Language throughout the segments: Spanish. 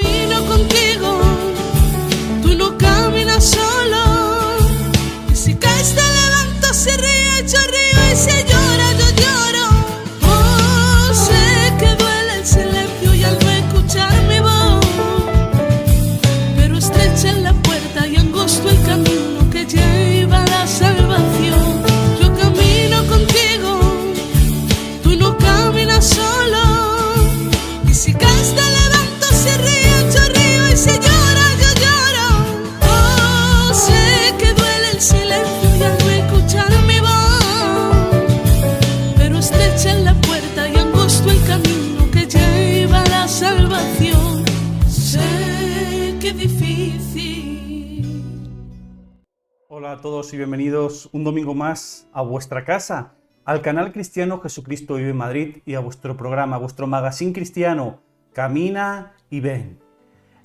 camino contigo, tú no caminas solo. Y si caes te levanto, si ríes yo río, y si lloras yo lloro. Oh, sé que duele el silencio y al no escuchar mi voz, pero estrecha es la puerta y angosto el camino que lleva a la salvación. Yo camino contigo, tú no caminas solo. Y si caes te levanto, si ríes yo río, y si lloras yo lloro. Oh, sé que duele el silencio y al no escuchar mi voz, pero estrecha es la puerta y angosto el camino que lleva a la salvación. Sé que es difícil. Hola a todos y bienvenidos un domingo más a vuestra casa, al canal cristiano Jesucristo Vive en Madrid y a vuestro programa, a vuestro magazine cristiano Camina y Ven.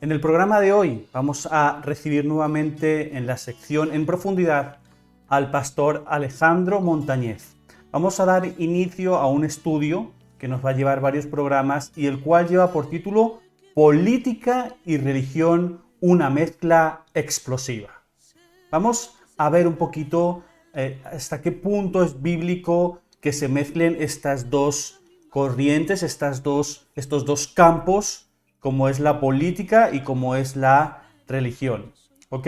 En el programa de hoy vamos a recibir nuevamente en la sección En Profundidad al pastor Alejandro Montañez. Vamos a dar inicio a un estudio que nos va a llevar varios programas y el cual lleva por título Política y religión, una mezcla explosiva. Vamos a ver un poquito hasta qué punto es bíblico que se mezclen estas dos corrientes, estos dos campos, como es la política y como es la religión. ¿Ok?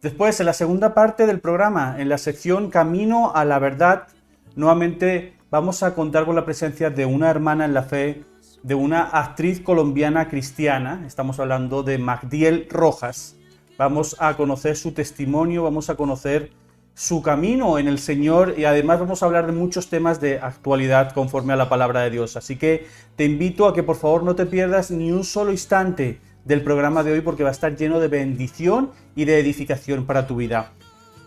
Después, en la segunda parte del programa, en la sección Camino a la Verdad, nuevamente vamos a contar con la presencia de una hermana en la fe, de una actriz colombiana cristiana. Estamos hablando de Magdiel Rojas. Vamos a conocer su testimonio, vamos a conocer su camino en el Señor y además vamos a hablar de muchos temas de actualidad conforme a la palabra de Dios. Así que te invito a que por favor no te pierdas ni un solo instante del programa de hoy porque va a estar lleno de bendición y de edificación para tu vida.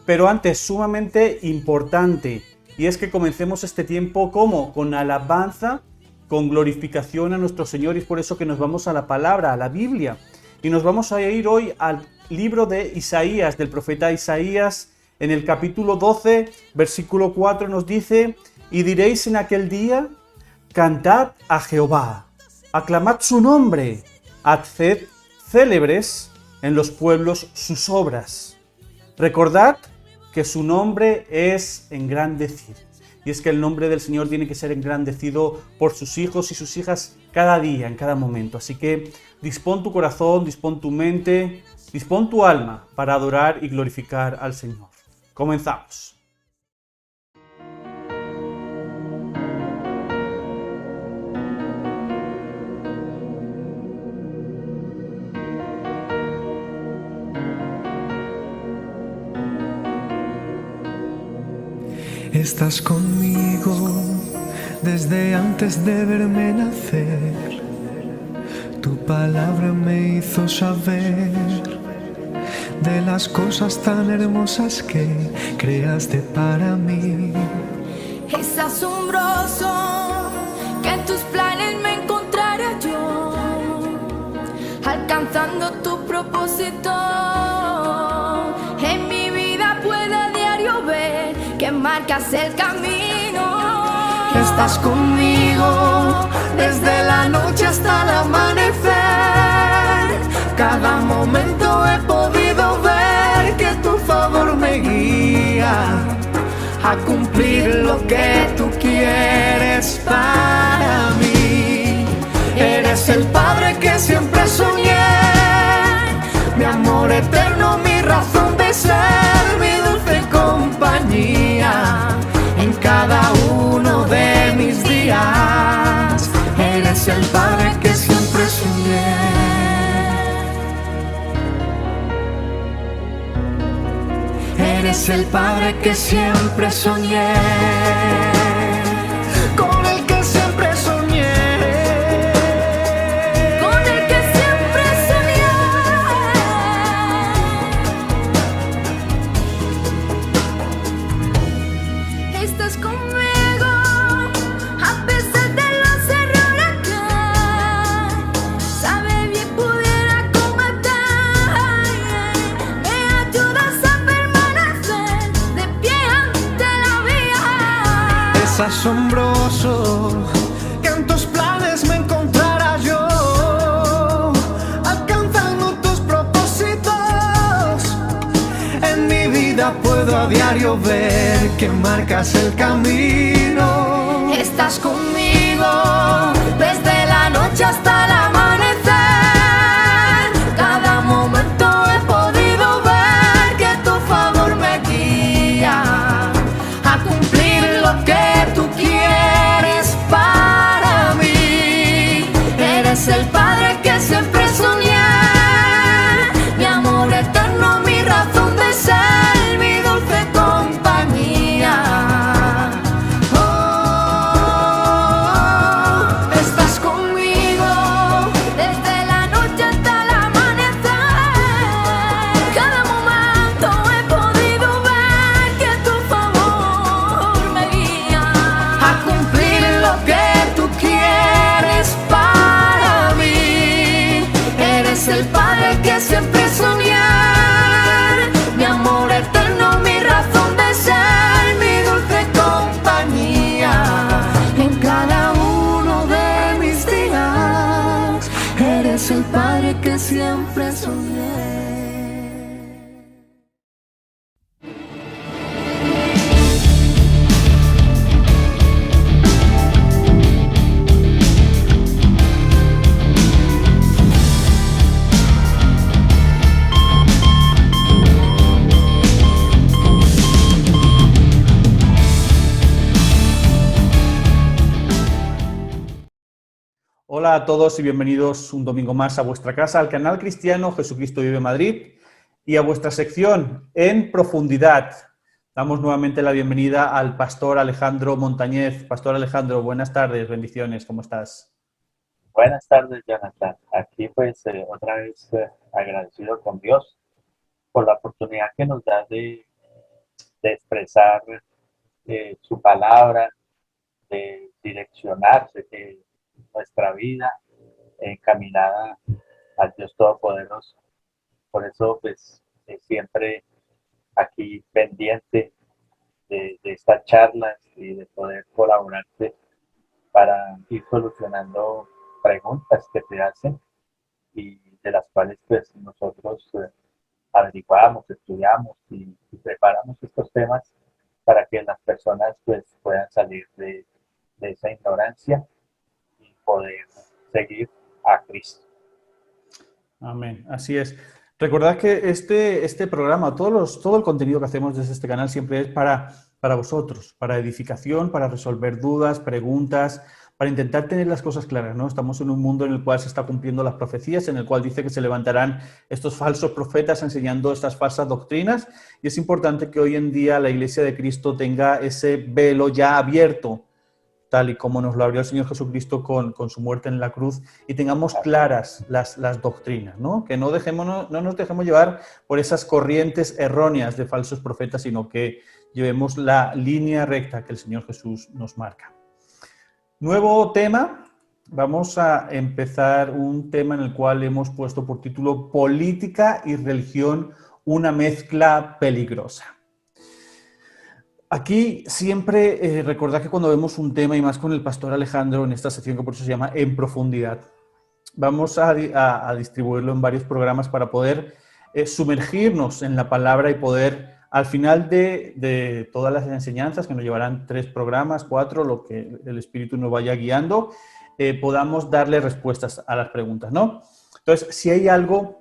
Pero antes, sumamente importante, y es que comencemos este tiempo ¿cómo? Con alabanza, con glorificación a nuestro Señor, y es por eso que nos vamos a la palabra, a la Biblia. Y nos vamos a ir hoy al libro de Isaías, del profeta Isaías. En el capítulo 12, versículo 4 nos dice: y diréis en aquel día, cantad a Jehová, aclamad su nombre, haced célebres en los pueblos sus obras. Recordad que su nombre es engrandecido. Y es que el nombre del Señor tiene que ser engrandecido por sus hijos y sus hijas cada día, en cada momento. Así que dispón tu corazón, dispón tu mente, dispón tu alma para adorar y glorificar al Señor. Comenzamos. Estás conmigo desde antes de verme nacer. Tu palabra me hizo saber de las cosas tan hermosas que creaste para mí. Es asombroso que en tus planes me encontrara yo, alcanzando tu propósito. En mi vida puedo a diario ver que marcas el camino. Estás conmigo desde la noche hasta el amanecer. Cada momento he podido ver que tu favor me guía a cumplir lo que tú quieres para mí. Eres el Padre que siempre soñé, mi amor eterno, mi razón de ser, mi dulce compañía en cada uno de mis días. Eres el Padre que siempre soñé. Eres el Padre que siempre soñé, con el que siempre soñé, Con el que siempre soñé. Estás conmigo a pesar de los errores que sabe bien pudiera cometer. Me ayudas a permanecer de pie ante la vida. puedo a diario ver que marcas el camino. Estás conmigo desde la noche hasta el amanecer. Cada momento he podido ver que tu favor me guía a cumplir lo que tú quieres para mí. Eres el Padre que siempre soñé, mi amor eterno, mi razón de ser, mi dulce compañía. Estás conmigo desde la noche hasta el amanecer. Cada momento he podido ver que tu favor me guía a cumplir lo que tú quieres para mí. Eres el Padre que siempre soñé, mi amor eterno, mi razón de ser, mi dulce compañía. En cada uno de mis días, eres el Padre que siempre soñé. Hola a todos y bienvenidos un domingo más a vuestra casa, al canal cristiano Jesucristo Vive Madrid y a vuestra sección En Profundidad. Damos nuevamente la bienvenida al pastor Alejandro Montañez. Pastor Alejandro, buenas tardes, bendiciones, ¿cómo estás? Buenas tardes, Jonathan. Aquí pues otra vez agradecido con Dios por la oportunidad que nos da de expresar su palabra, de direccionar nuestra vida encaminada al Dios Todopoderoso. Por eso pues siempre aquí pendiente de estas charlas y de poder colaborarte para ir solucionando preguntas que te hacen y de las cuales pues nosotros averiguamos, estudiamos y preparamos estos temas para que las personas pues puedan salir de esa ignorancia y poder seguir a Cristo. Amén, así es. Recordad que este programa, todo el contenido que hacemos desde este canal siempre es para vosotros, para edificación, para resolver dudas, preguntas, para intentar tener las cosas claras, ¿no? Estamos en un mundo en el cual se está cumpliendo las profecías, en el cual dice que se levantarán estos falsos profetas enseñando estas falsas doctrinas, y es importante que hoy en día la Iglesia de Cristo tenga ese velo ya abierto, tal y como nos lo abrió el Señor Jesucristo con su muerte en la cruz, y tengamos claras las doctrinas, ¿no? Que no nos dejemos llevar por esas corrientes erróneas de falsos profetas, sino que llevemos la línea recta que el Señor Jesús nos marca. Nuevo tema, vamos a empezar un tema en el cual hemos puesto por título Política y religión, una mezcla peligrosa. Aquí siempre recordad que cuando vemos un tema, y más con el pastor Alejandro en esta sección que por eso se llama En Profundidad, vamos a distribuirlo en varios programas para poder sumergirnos en la palabra y poder, al final de todas las enseñanzas, que nos llevarán 3 programas, 4, lo que el Espíritu nos vaya guiando, podamos darle respuestas a las preguntas, ¿no? Entonces, si hay algo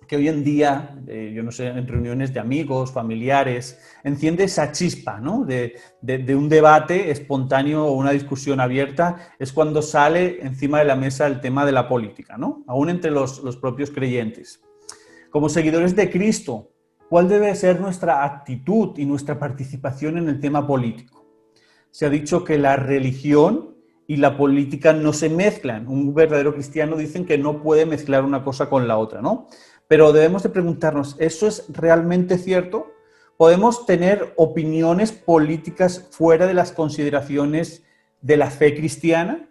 que hoy en día, yo no sé, en reuniones de amigos, familiares, enciende esa chispa, ¿no? de un debate espontáneo o una discusión abierta, es cuando sale encima de la mesa el tema de la política, ¿no? Aún entre los propios creyentes. Como seguidores de Cristo, ¿cuál debe ser nuestra actitud y nuestra participación en el tema político? Se ha dicho que la religión y la política no se mezclan. Un verdadero cristiano dicen que no puede mezclar una cosa con la otra, ¿no? Pero debemos de preguntarnos, ¿eso es realmente cierto? ¿Podemos tener opiniones políticas fuera de las consideraciones de la fe cristiana?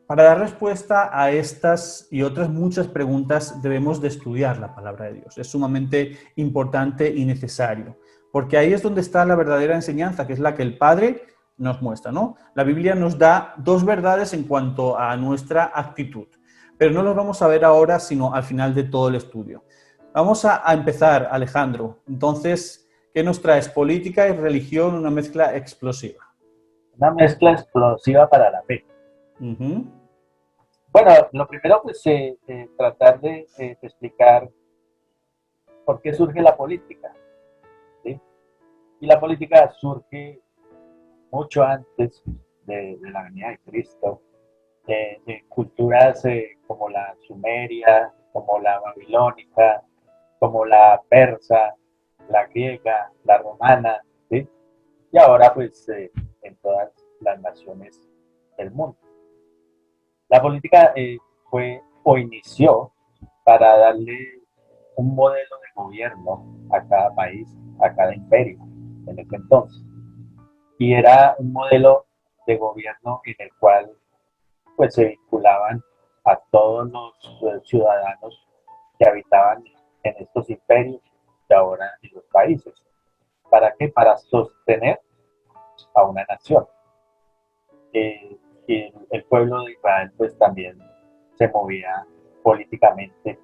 Para dar respuesta a estas y otras muchas preguntas debemos de estudiar la palabra de Dios. Es sumamente importante y necesario, porque ahí es donde está la verdadera enseñanza, que es la que el Padre nos muestra, ¿no? La Biblia nos da 2 verdades en cuanto a nuestra actitud, pero no las vamos a ver ahora, sino al final de todo el estudio. Vamos a empezar, Alejandro. Entonces, ¿Qué nos traes? Política y religión, una mezcla explosiva. Una mezcla explosiva para la fe. Ujú. Bueno, lo primero, pues, tratar de explicar por qué surge la política, ¿sí? Y la política surge mucho antes de la venida de Cristo, en culturas como la sumeria, como la babilónica, como la persa, la griega, la romana, ¿sí? Y ahora pues en todas las naciones del mundo. La política fue o inició para darle un modelo de gobierno a cada país, a cada imperio en ese entonces. Y era un modelo de gobierno en el cual pues se vinculaban a todos los ciudadanos que habitaban en estos imperios y ahora en los países. ¿Para qué? Para sostener a una nación. Y el pueblo de Israel pues también se movía políticamente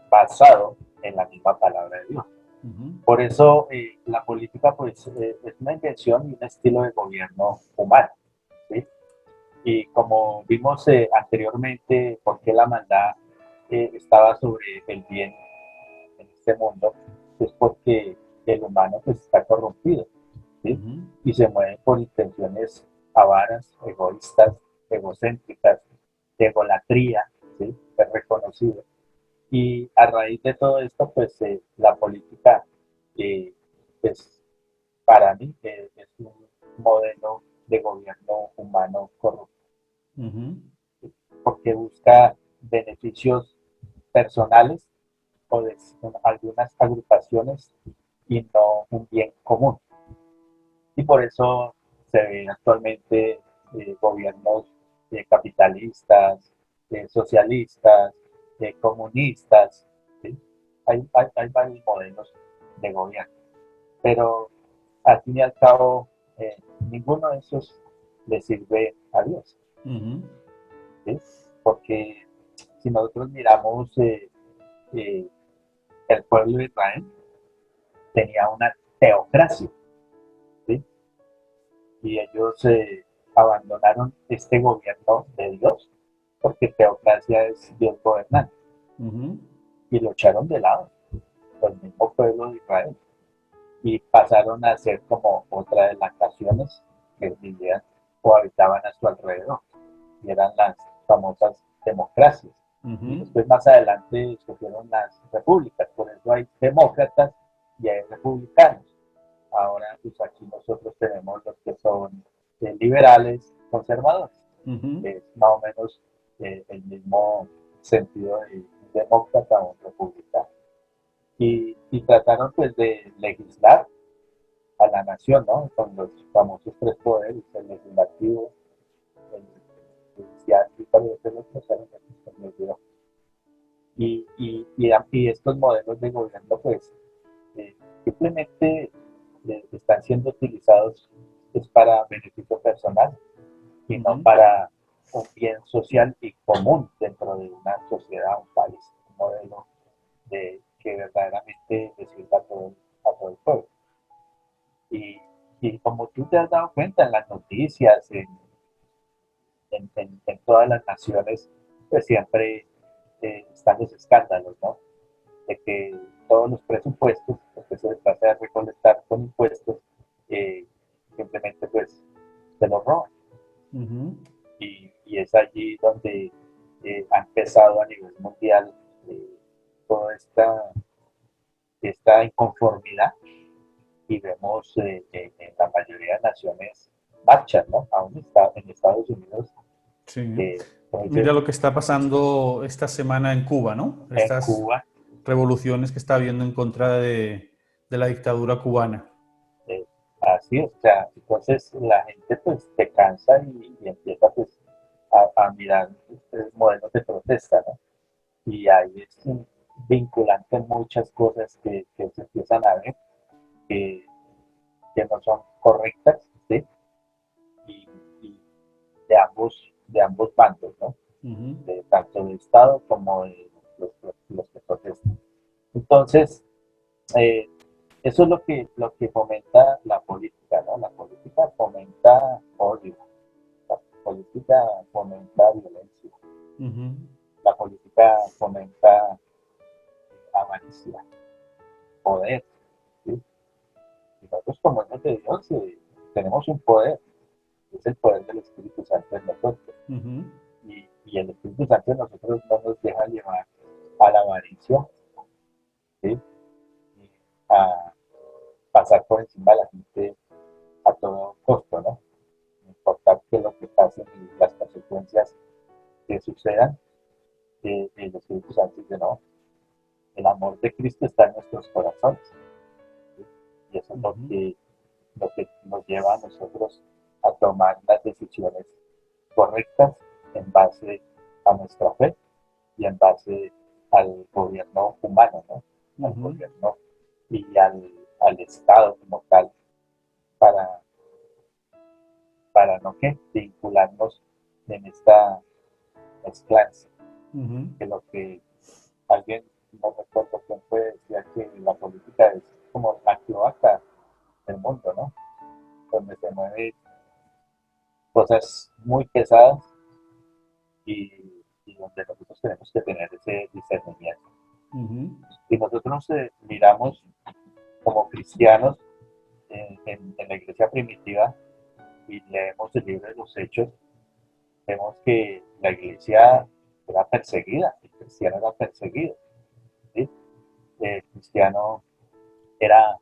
basado en la misma palabra de Dios. Ujú. Por eso la política pues es una invención y un estilo de gobierno humano, ¿sí? Y como vimos anteriormente, por qué la maldad estaba sobre el bien en este mundo, es porque el humano pues está corrompido, ¿sí? Ujú. Y se mueve por intenciones avaras, egoístas, egocéntricas, de egolatría, ¿sí? Es reconocido. Y a raíz de todo esto, pues la política, eh, pues para mí, es un modelo de gobierno humano corrupto, Ujú. porque busca beneficios personales o de algunas agrupaciones y no un bien común. Y por eso se ven actualmente gobiernos capitalistas, socialistas, comunistas, ¿sí? Hay varios modelos de gobierno, pero al fin y al cabo ninguno de esos le sirve a Dios, Ujú. ¿sí? Porque si nosotros miramos eh, el pueblo de Israel tenía una teocracia, ¿sí? Y ellos abandonaron este gobierno de Dios, porque teocracia es Dios gobernante, Ujú. y lo echaron de lado, el mismo pueblo de Israel, y pasaron a ser como otra de las naciones que vivían o habitaban a su alrededor, y eran las famosas democracias. Y Ujú. después más adelante surgieron las repúblicas, por eso hay demócratas y hay republicanos. Ahora, pues aquí nosotros tenemos los que son liberales, conservadores, Ujú. que es más o menos el mismo sentido de un demócrata o un republicano. Y trataron pues de legislar a la nación, ¿no? Con los famosos tres poderes, el legislativo, el judicial y tal vez el otro, se me olvidó. Y estos modelos de gobierno pues simplemente están siendo utilizados es para beneficio personal y no Ujú. para un bien social y común dentro de una sociedad, un país, un modelo que verdaderamente le sirva a todo el pueblo. Y, y como tú te has dado cuenta en las noticias, en todas las naciones, pues siempre están los escándalos, ¿no? De que todos los presupuestos, los que se trata de recolectar con impuestos, eh, simplemente pues se los roban. Ujú. Y es allí donde ha empezado a nivel mundial toda esta inconformidad y vemos en la mayoría de naciones marchas, ¿no? Aún está en Estados Unidos, Sí. como Mira dice, lo que está pasando esta semana en Cuba, ¿no? en Estas Cuba, revoluciones que está habiendo en contra de la dictadura cubana. eh, así, o sea, entonces la gente pues se cansa y empieza pues a mirar modelos de protesta, ¿no? Y ahí es un vinculante en muchas cosas que se empiezan a ver que, que no son correctas, ¿sí? Y, y de ambos bandos, ¿no? Ujú. De, tanto del Estado como de los que protestan. Entonces, eh, eso es lo que fomenta la política, ¿no? La política fomenta odio, la política fomenta violencia, Ujú. la política fomenta avaricia, poder, ¿sí? Y nosotros como hijos de Dios tenemos un poder, es el poder del Espíritu Santo en nosotros. Ujú. Y el Espíritu Santo en nosotros no nos deja llevar a la avaricia, ¿sí? Y a pasar por encima de la gente a todo costo, ¿no? No importa qué es lo que pase y las consecuencias que sucedan, el Espíritu Santo dice, no, el amor de Cristo está en nuestros corazones, ¿sí? Y eso es Ujú. lo que nos lleva a nosotros a tomar las decisiones correctas en base a nuestra fe y en base al gobierno humano, ¿no? Al Ujú. gobierno y al Estado como tal, para, para no que vincularnos en esta mezclanza, Ujú. que lo que alguien, no recuerdo quién fue, decía que la política es como la cloaca del mundo, ¿no? Donde se mueven cosas muy pesadas y, y donde nosotros tenemos que tener ese discernimiento. Ujú. Y nosotros miramos como cristianos en la iglesia primitiva y leemos el libro de los Hechos, vemos que la iglesia era perseguida, el cristiano era perseguido, ¿sí? El cristiano era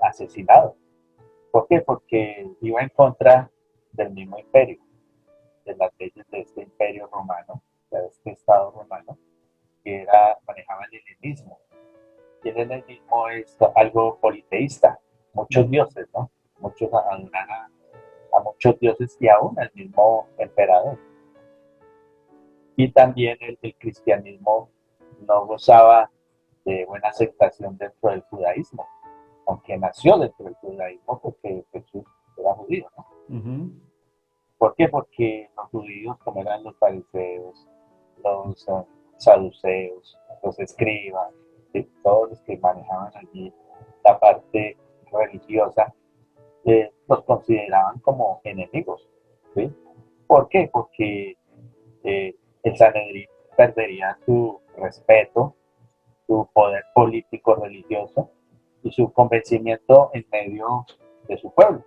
asesinado. ¿Por qué? Porque iba en contra del mismo imperio, de las leyes de este imperio romano, de este estado romano, que manejaba el helenismo. Y el helenismo es algo politeísta, muchos Ujú. dioses, ¿no? Muchos adoran a muchos dioses y aún al mismo emperador. Y también el cristianismo no gozaba de buena aceptación dentro del judaísmo, aunque nació dentro del judaísmo porque Jesús era judío, ¿no? Ujú. ¿Por qué? Porque los judíos, como eran los fariseos, los saduceos, los escribas, ¿sí? Todos los que manejaban allí la parte religiosa, los consideraban como enemigos, ¿sí? ¿Por qué? Porque el Sanedrín perdería su respeto, su poder político religioso y su convencimiento en medio de su pueblo.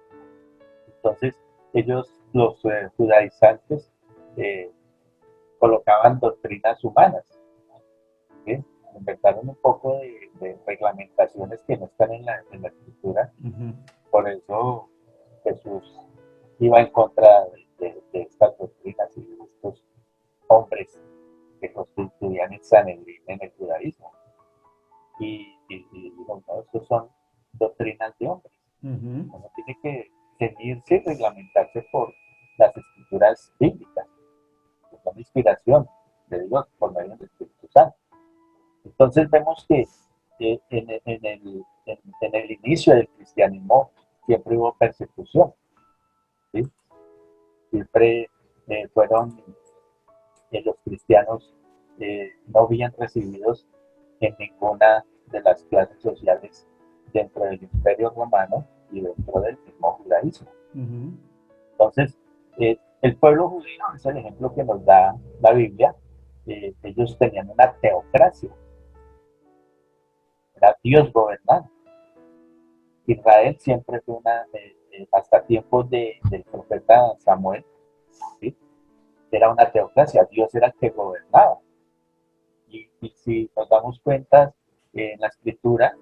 Entonces, ellos, los judaizantes, eh, colocaban doctrinas humanas, ¿sí? Inventaron un poco de reglamentaciones que no están en la escritura. Ujú. Por eso Jesús iba en contra de estas doctrinas y de estos hombres que constituían el Sanedrín en el judaísmo. Y digo, no, estos son doctrinas de hombres. Ujú. Uno tiene que ceñirse y reglamentarse por las escrituras bíblicas, que son inspiración de Dios por medio del Espíritu Santo. Entonces vemos que en el inicio del cristianismo siempre hubo persecución, ¿sí? Siempre fueron los cristianos no bien recibidos en ninguna de las clases sociales dentro del imperio romano y dentro del mismo judaísmo. Ujú. Entonces, el pueblo judío es el ejemplo que nos da la Biblia. Ellos tenían una teocracia, era Dios gobernando. Israel siempre fue hasta tiempos del profeta Samuel, ¿sí? Era una teocracia, Dios era el que gobernaba. Y si nos damos cuenta, en la escritura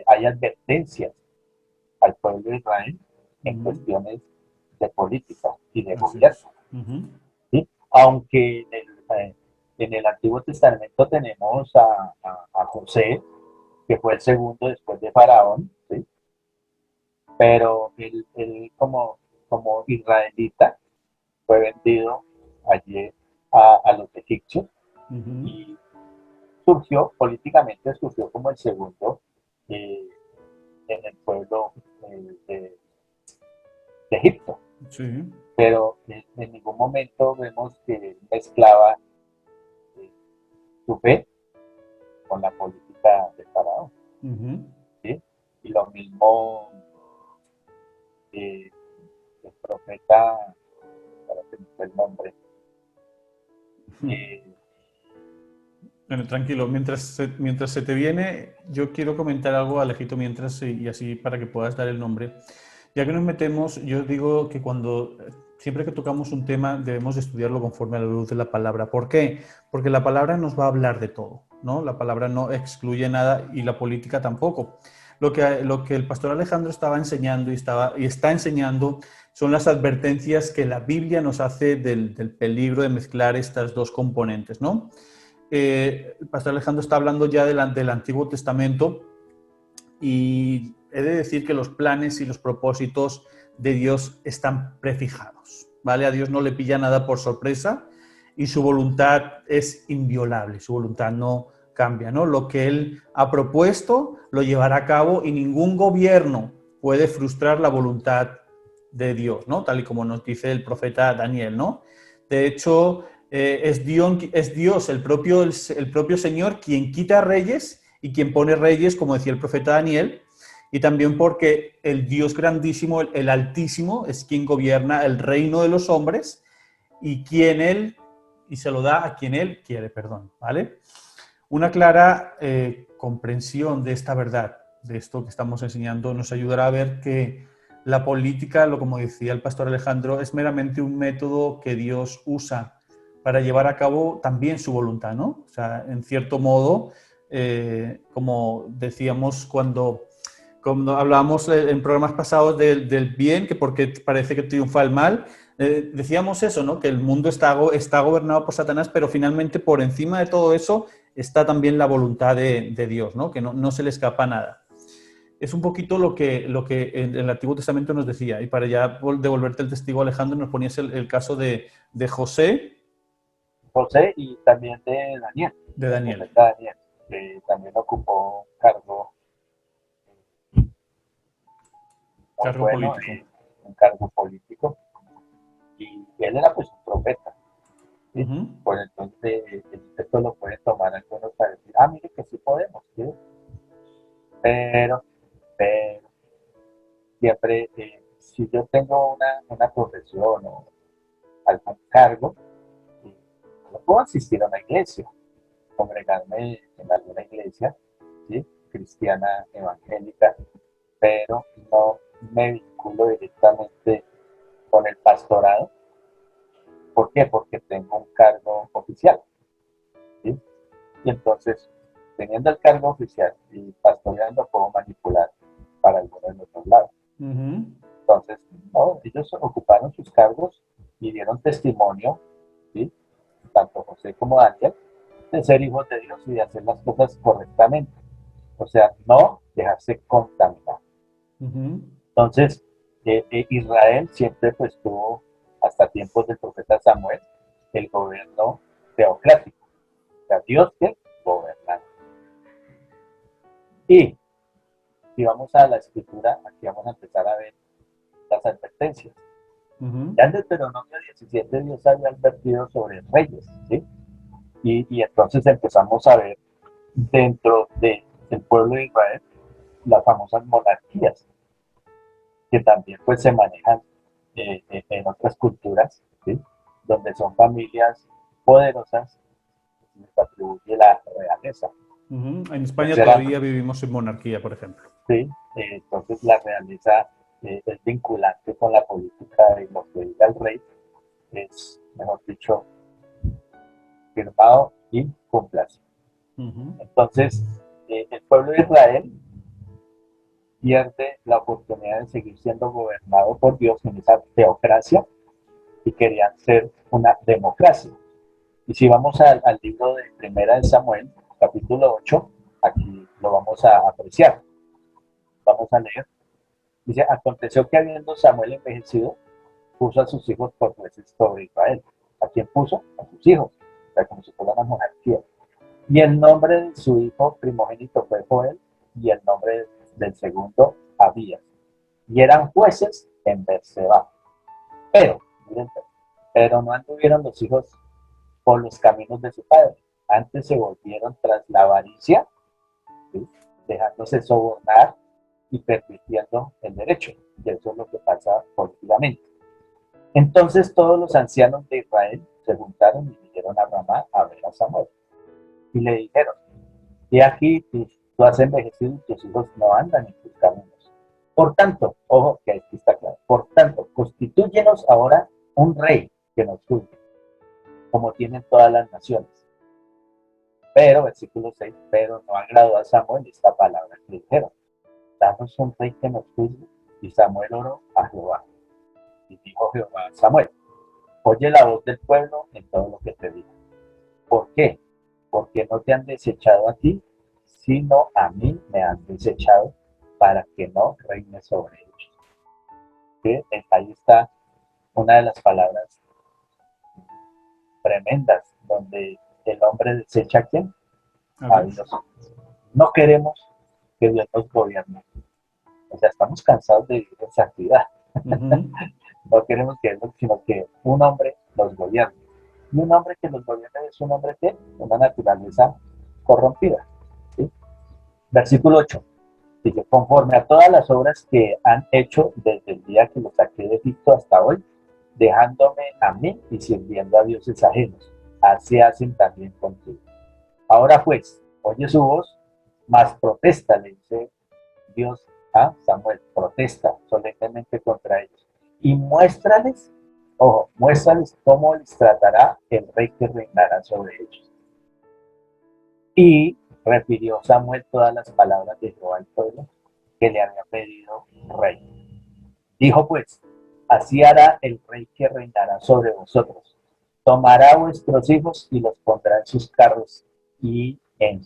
hay advertencias al pueblo de Israel en Ujú. cuestiones de política y de Así es. gobierno, Ujú. ¿sí? Aunque en el Antiguo Testamento tenemos a José, que fue el segundo después de Faraón, ¿sí? Pero él como israelita fue vendido allí a los egipcios Ujú. y surgió, políticamente surgió como el segundo eh, en el pueblo de Egipto, Sí. pero en ningún momento vemos que mezclaba eh, su fe con la política del faraón, Ujú. ¿sí? mismo el profeta, ahora se me fue el nombre, eh, Bueno, tranquilo, mientras se te viene, yo quiero comentar algo, Alejito, mientras y así para que puedas dar el nombre. Ya que nos metemos, yo digo que siempre que tocamos un tema debemos de estudiarlo conforme a la luz de la palabra. ¿Por qué? Porque la palabra nos va a hablar de todo, ¿no? La palabra no excluye nada y la política tampoco. Lo que el pastor Alejandro estaba enseñando y está enseñando son las advertencias que la Biblia nos hace del peligro de mezclar estas dos componentes, ¿no? El pastor Alejandro está hablando ya del Antiguo Testamento y he de decir que los planes y los propósitos de Dios están prefijados, ¿vale? A Dios no le pilla nada por sorpresa y su voluntad es inviolable, su voluntad no cambia, ¿no? Lo que Él ha propuesto lo llevará a cabo y ningún gobierno puede frustrar la voluntad de Dios, ¿no? Tal y como nos dice el profeta Daniel, ¿no? De hecho, es Dios el propio Señor quien quita reyes y quien pone reyes, como decía el profeta Daniel, y también porque el Dios grandísimo, el Altísimo, es quien gobierna el reino de los hombres y se lo da a quien Él quiere, perdón, ¿vale? Una clara comprensión de esta verdad, de esto que estamos enseñando, nos ayudará a ver que la política, como decía el pastor Alejandro, es meramente un método que Dios usa para llevar a cabo también su voluntad, ¿no? O sea, en cierto modo, como decíamos cuando hablábamos en programas pasados del bien, que porque parece que triunfa el mal, decíamos eso, ¿no? Que el mundo está gobernado por Satanás, pero finalmente por encima de todo eso está también la voluntad de Dios, ¿no? Que no se le escapa nada. Es un poquito lo que en el Antiguo Testamento nos decía. Y para ya devolverte el testigo, Alejandro, nos ponías el caso de José. José y también de Daniel. De Daniel. Daniel, que también ocupó un cargo Político. Un cargo político. Y él era pues un profeta. ¿Sí? Uh-huh. Por entonces esto lo pueden tomar algunos para decir, mire que sí podemos, ¿sí? Pero siempre, si yo tengo una profesión o algún cargo, no puedo asistir a una iglesia, congregarme en alguna iglesia, ¿sí? Cristiana, evangélica, pero no me vinculo directamente con el pastorado. ¿Por qué? Porque tengo un cargo oficial, ¿sí? Y entonces, teniendo el cargo oficial y pastoreando, puedo manipular para algunos de los dos lados. Uh-huh. Entonces, no, ellos ocuparon sus cargos y dieron testimonio, ¿sí? Tanto José como Daniel, de ser hijos de Dios y de hacer las cosas correctamente. O sea, no dejarse contaminar. Uh-huh. Entonces, Israel siempre pues tuvo, hasta tiempos del profeta Samuel, el gobierno teocrático. O sea, Dios que gobernaba. Y si vamos a la escritura, aquí vamos a empezar a ver las advertencias. Uh-huh. Ya en Deuteronomio 17 Dios había advertido sobre reyes, ¿sí? Y entonces empezamos a ver dentro del pueblo de Israel las famosas monarquías, que también pues se manejan en otras culturas, ¿sí? Donde son familias poderosas, les atribuye la realeza. Uh-huh. En España todavía vivimos en monarquía, por ejemplo. Sí, entonces la realeza es vinculante con la política y lo que diga el rey es, mejor dicho, firmado y complacido. Uh-huh. Entonces, el pueblo de Israel pierde la oportunidad de seguir siendo gobernado por Dios en esa teocracia y querían ser una democracia. Y si vamos al libro de Primera de Samuel, capítulo 8, aquí lo vamos a apreciar. Vamos a leer. Dice, aconteció que habiendo Samuel envejecido, puso a sus hijos por jueces sobre Israel. ¿A quién puso? A sus hijos, o sea, como si fuera una monarquía. Y el nombre de su hijo primogénito fue Joel, y el nombre del segundo, Abías. Y eran jueces en Berseba. Pero no anduvieron los hijos por los caminos de su padre. Antes se volvieron tras la avaricia, ¿sí? Dejándose sobornar y pervirtiendo el derecho, y eso es lo que pasa políticamente. Entonces todos los ancianos de Israel se juntaron y vinieron a Ramá a ver a Samuel. Y le dijeron, y aquí tú has envejecido y tus hijos no andan en tus caminos. Por tanto, ojo que aquí está claro, por tanto, constitúyenos ahora un rey que nos juzgue, como tienen todas las naciones. Pero, versículo 6, pero no agradó a Samuel esta palabra que le dijeron, danos un rey que nos juzgue. Y Samuel oró a Jehová. Y dijo Jehová a Samuel, oye la voz del pueblo en todo lo que te diga. ¿Por qué? Porque no te han desechado a ti, sino a mí me han desechado para que no reine sobre ellos. ¿Sí? Ahí está una de las palabras tremendas, donde el hombre desecha a quién? A Dios. No queremos que Dios nos gobierne. O sea, estamos cansados de vivir en santidad. No queremos que Dios, sino que un hombre nos gobierne. Y un hombre que nos gobierne es un hombre que una naturaleza corrompida. ¿Sí? Versículo 8. Dice, conforme a todas las obras que han hecho desde el día que los saqué de Egipto hasta hoy, dejándome a mí y sirviendo a dioses ajenos, así hacen también contigo. Ahora pues, oye su voz, mas protesta, le dice Dios a Samuel, protesta solemnemente contra ellos. Y muéstrales, ojo, muéstrales cómo les tratará el rey que reinará sobre ellos. Y refirió Samuel todas las palabras de Jehová al pueblo que le había pedido rey. Dijo pues, así hará el rey que reinará sobre vosotros. Tomará a vuestros hijos y los pondrá en sus carros y en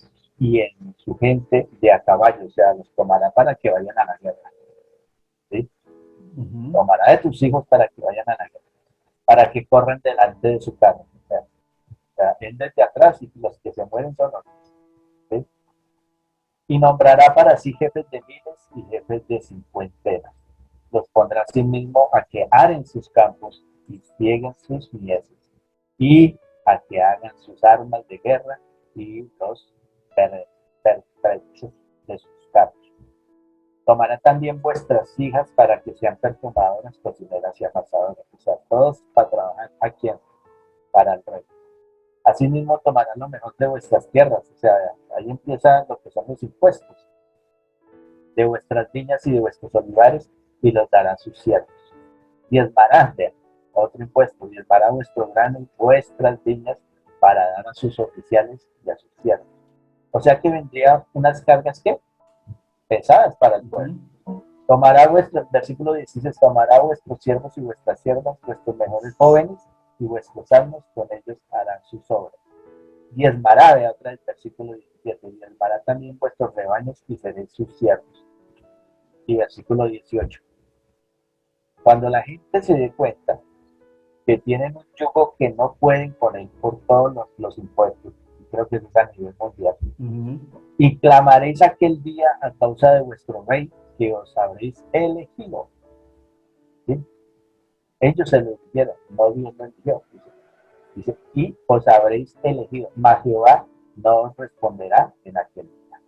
su gente de a caballo, o sea, los tomará para que vayan a la guerra. ¿Sí? Tomará de tus hijos para que vayan a la guerra, para que corran delante de su carro. O sea, él desde atrás y los que se mueren son otros. ¿Sí? Y nombrará para sí jefes de miles y jefes de cincuentenas. Los pondrá a sí mismo a que aren sus campos y cieguen sus mieses, y a que hagan sus armas de guerra y los pertrechos de sus carros. Tomará también vuestras hijas para que sean perfumadoras, cocineras y amasadoras, o sea, todos para trabajar aquí para el rey. Asimismo tomarán lo mejor de vuestras tierras, o sea, ahí empieza lo que son los impuestos, de vuestras viñas y de vuestros olivares, y los dará a sus siervos. Diezmarán, otro impuesto, diezmará vuestro grano y vuestras viñas para dar a sus oficiales y a sus siervos. O sea que vendría unas cargas que pesadas para el pueblo. Tomará vuestros, versículo 16, tomará vuestros siervos y vuestras siervas, vuestros mejores jóvenes y vuestros almos, con ellos harán sus obras. Diezmará, de otra del versículo 17, diezmará también vuestros rebaños y seréis sus siervos. Y versículo 18. Cuando la gente se dé cuenta que tienen un yugo que no pueden con él por todos los impuestos, y creo que eso es a nivel mundial, y clamaréis aquel día a causa de vuestro rey que os habréis elegido. ¿Sí? Ellos se lo eligieron, no Dios lo eligió. Dice, y os habréis elegido, mas Jehová no os responderá en aquel día.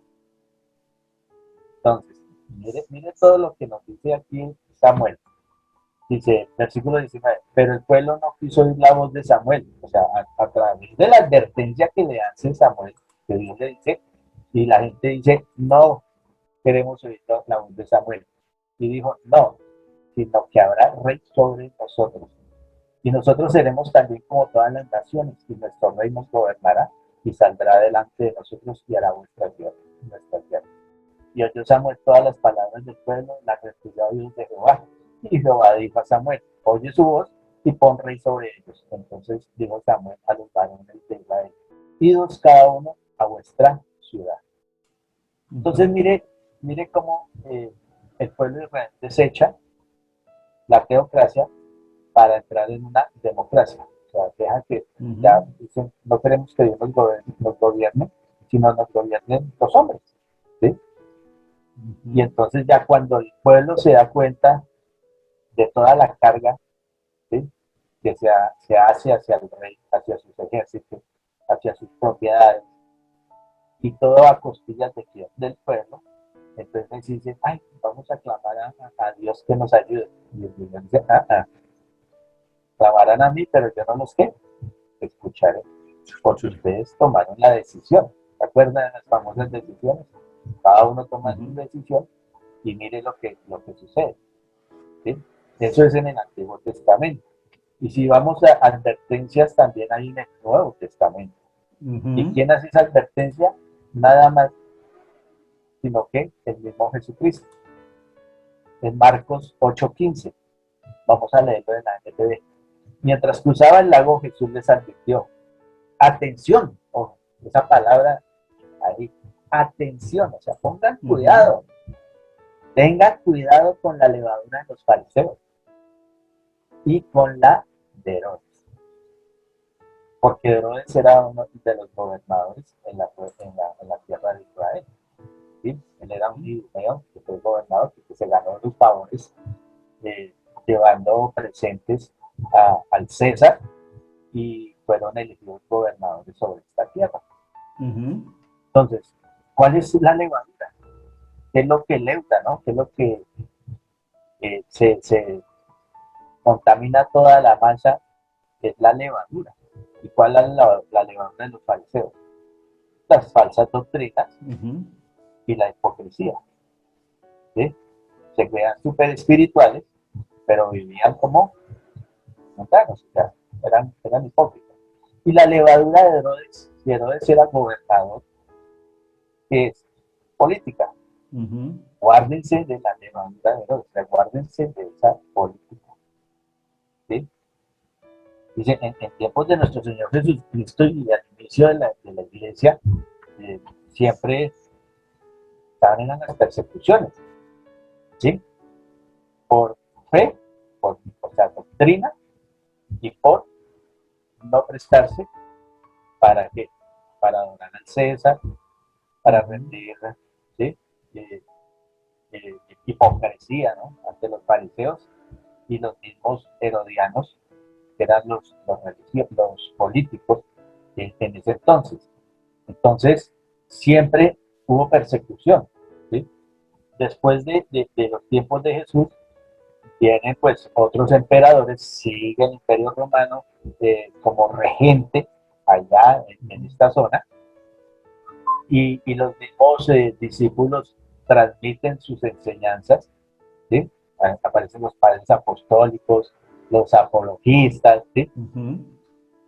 Entonces, mire todo lo que nos dice aquí Samuel. Dice, versículo 19, pero el pueblo no quiso oír la voz de Samuel, o sea, a través de la advertencia que le hace Samuel, que Dios le dice, y la gente dice, no queremos oír la voz de Samuel. Y dijo, no, sino que habrá rey sobre nosotros. Y nosotros seremos también como todas las naciones, y nuestro rey nos gobernará y saldrá delante de nosotros y hará nuestras guerras. Y oyó Samuel todas las palabras del pueblo, las refirió a Dios de Jehová. Y Jehová dijo a Samuel, oye su voz y pon rey sobre ellos. Entonces dijo Samuel a los varones de Israel, idos cada uno a vuestra ciudad. Entonces mire cómo el pueblo de Israel desecha la teocracia para entrar en una democracia. O sea, deja que ya dicen, no queremos que Dios nos gobierne, sino nos gobiernen los hombres. ¿Sí? Y entonces ya cuando el pueblo se da cuenta de toda la carga, ¿sí?, que se hace hacia el rey, hacia sus ejércitos, hacia sus propiedades, y todo a costillas de quién, del pueblo, Entonces les dicen, ay, vamos a clamar a Dios que nos ayude. Y el Señor dice, clamarán a mí, pero yo no los ¿qué? Escucharé, porque Sí. ustedes tomaron la decisión. ¿Se acuerdan de las famosas decisiones? Cada uno toma su decisión y mire lo que sucede. ¿Sí? Eso es en el Antiguo Testamento. Y si vamos a advertencias, también hay en el Nuevo Testamento. ¿Y quién hace esa advertencia? Nada más, sino que el mismo Jesucristo. En Marcos 8:15. Vamos a leerlo en la NTV. Mientras cruzaba el lago, Jesús les advirtió. Atención, ojo, esa palabra ahí, atención, o sea, pongan cuidado. Tengan cuidado con la levadura de los fariseos y con la de Herodes. Porque Herodes era uno de los gobernadores en la tierra de Israel. ¿Sí? Él era un idumeo que fue gobernador, que se ganó los favores llevando presentes al César y fueron elegidos gobernadores sobre esta tierra. Entonces, ¿cuál es la levadura? ¿Qué es lo que leuda, no? ¿Qué es lo que se contamina toda la masa? Es la levadura. ¿Y cuál es la levadura de los fariseos? Las falsas doctrinas y la hipocresía. ¿Sí? Se crean súper espirituales, pero vivían como mundanos, o sea, eran hipócritas. Y la levadura de Herodes, si Herodes era gobernador, es política. Guárdense de la levadura de Herodes, guárdense de esa política. ¿Sí? Dice, en tiempos de nuestro Señor Jesucristo y al inicio de la iglesia, siempre estaban en las persecuciones, ¿sí? Por fe, por doctrina y por no prestarse para qué, para adorar al César, para rendir, ¿sí? Hipocresía, ¿no? Ante los fariseos y los mismos herodianos, que eran los políticos en ese entonces. Entonces, siempre hubo persecución, ¿sí? Después de los tiempos de Jesús, vienen pues otros emperadores, sigue el Imperio Romano como regente allá en esta zona, y los mismos discípulos transmiten sus enseñanzas, ¿sí? Aparecen los padres apostólicos, los apologistas, ¿sí?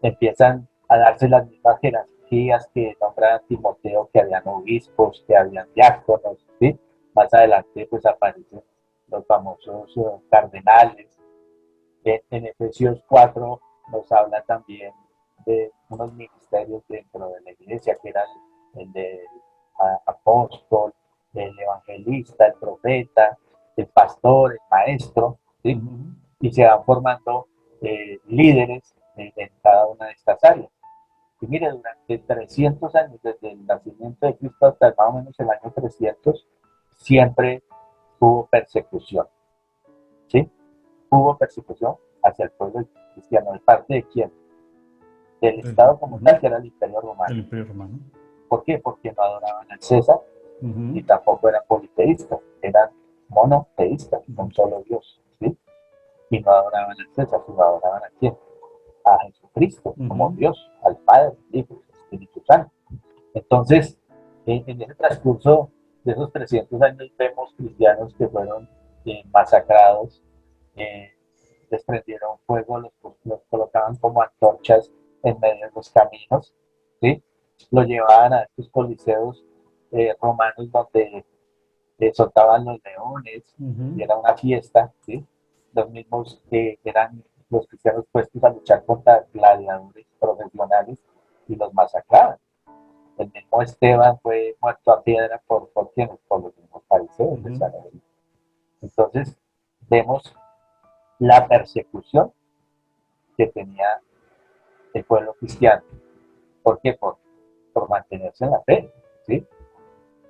Empiezan a darse las mismas jerarquías que nombran a Timoteo, que habían obispos, que habían diáconos, ¿sí? Más adelante pues aparecen los famosos cardenales. En Efesios 4 nos habla también de unos ministerios dentro de la iglesia, que eran el del apóstol, el evangelista, el profeta, el pastor, el maestro, ¿sí? Y se van formando líderes en cada una de estas áreas. Y mire, durante 300 años, desde el nacimiento de Cristo hasta más o menos el año 300, siempre hubo persecución, ¿sí? Hubo persecución hacia el pueblo cristiano. ¿De parte de quién? Del Estado como tal, que era el Imperio Romano. El Imperio Romano. ¿Por qué? Porque no adoraban al César y tampoco eran politeístas, eran monoteístas, un solo Dios, ¿sí? Y no adoraban al César, sino adoraban a quién? A Jesucristo, como Dios, al Padre, Hijo, Espíritu Santo. Entonces, en ese transcurso de esos 300 años vemos cristianos que fueron masacrados, les prendieron fuego, los colocaban como antorchas en medio de los caminos, ¿sí? Los llevaban a estos coliseos romanos donde soltaban los leones y era una fiesta, ¿sí? Los mismos que eran los cristianos puestos a luchar contra gladiadores profesionales y los masacraban. El mismo Esteban fue muerto a piedra por quienes, por los mismos fariseos de Sanedrín. Entonces, vemos la persecución que tenía el pueblo cristiano. ¿Por qué? Por mantenerse en la fe, ¿sí?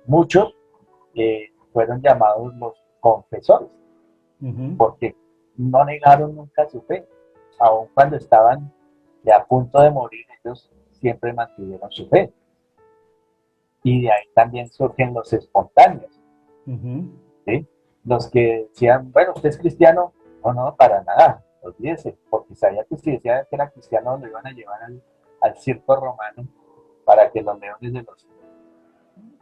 Muchos fueron llamados los confesores, porque no negaron nunca su fe. Aun cuando estaban a punto de morir, ellos siempre mantuvieron su fe. Y de ahí también surgen los espontáneos, Ujú. ¿sí? Los que decían, bueno, ¿usted es cristiano? No, no, para nada, olvídese, porque sabía que si decía que era cristiano lo iban a llevar al circo romano para que los leones los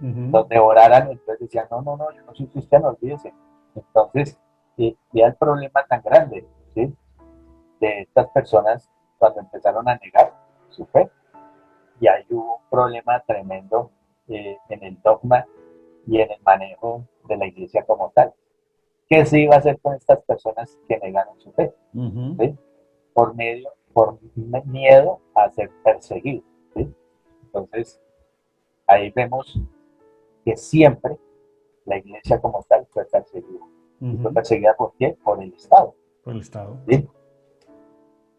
Ujú. devoraran, entonces decían, no, no, no, yo no soy cristiano, olvídese. Entonces, ya el problema tan grande, ¿sí? De estas personas cuando empezaron a negar su fe, y ahí hubo un problema tremendo en el dogma y en el manejo de la iglesia como tal. ¿Qué se iba a hacer con estas personas que negaron su fe? Ujú. ¿Sí? Por miedo a ser perseguidos. ¿Sí? Entonces, ahí vemos que siempre la iglesia como tal fue perseguida. ¿Y fue Ujú. perseguida por qué? Por el Estado. Por el Estado. ¿Sí?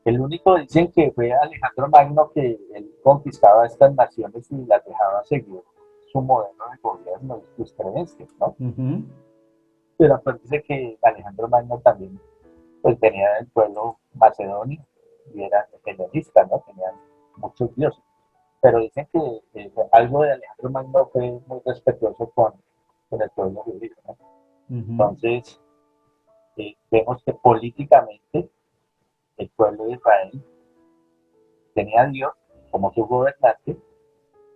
El único dicen que fue Alejandro Magno que él conquistaba estas naciones y las dejaba seguir su modelo de gobierno y sus creencias, ¿no? Ujú. Pero pues dice que Alejandro Magno también pues venía del pueblo macedonio y eran helenistas, ¿no? Tenían muchos dioses. Pero dicen que algo de Alejandro Magno fue muy respetuoso con el pueblo judío, ¿no? Ujú. Entonces, vemos que políticamente el pueblo de Israel tenía a Dios como su gobernante,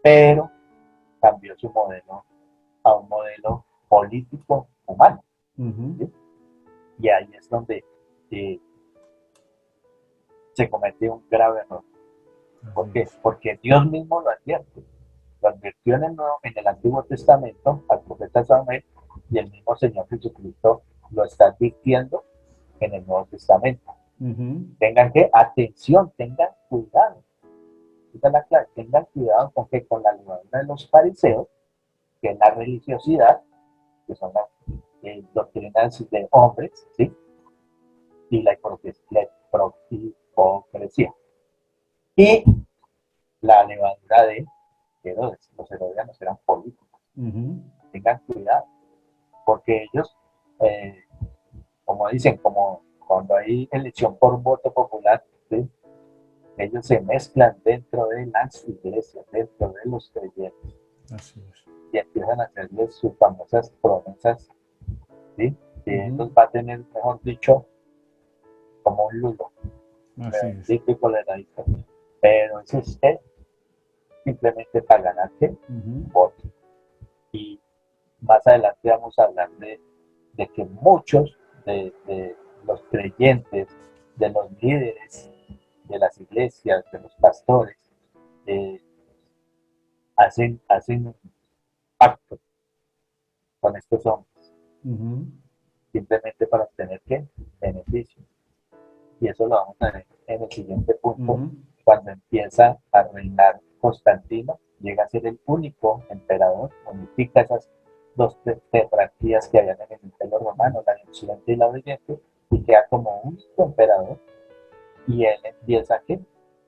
pero cambió su modelo a un modelo político humano. Ujú. ¿Sí? Y ahí es donde eh, se comete un grave error. ¿Por Así qué? es. Porque Dios mismo lo advierte. Lo advirtió en el Antiguo Testamento al profeta Samuel y el mismo Señor Jesucristo lo está advirtiendo en el Nuevo Testamento. Ujú. Tengan que, atención, tengan cuidado. Esa es la clave, tengan cuidado con la levadura de los fariseos, que es la religiosidad, que son las doctrinas de hombres, ¿sí? Y la hipocresía. Y la levadura de Herodes. Los herodianos eran políticos. Ujú. Tengan cuidado, porque ellos, eh, como dicen, como cuando hay elección por voto popular, ¿sí? Ellos se mezclan dentro de las iglesias, dentro de los creyentes, Así es. y empiezan a hacerles sus famosas promesas, ¿sí? Que Ujú. los va a tener, mejor dicho, como un lulo, Así es. típico de la historia. Pero eso es simplemente para ganar ¿qué? Ujú. Votos. Y más adelante vamos a hablar de que muchos de los creyentes, de los líderes de las iglesias, de los pastores, eh, hacen pacto con estos hombres, Ujú. simplemente para obtener ¿qué? Beneficios. Y eso lo vamos a ver en el siguiente punto, Ujú. cuando empieza a reinar Constantino, llega a ser el único emperador, unifica esas dos tetrarquías que habían en el Imperio Romano, la de Occidente y la de Oriente, y queda como único emperador, y él empieza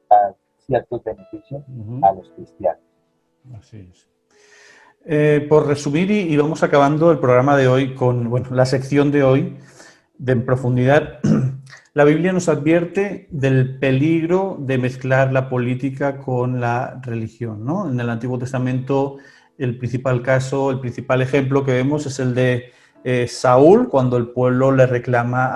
a dar ciertos beneficios Ujú. a los cristianos. Así es. Por resumir, y vamos acabando el programa de hoy con, bueno, la sección de hoy de en profundidad. La Biblia nos advierte del peligro de mezclar la política con la religión, ¿no? En el Antiguo Testamento, el principal caso, el principal ejemplo que vemos es el de Saúl, cuando el pueblo le reclama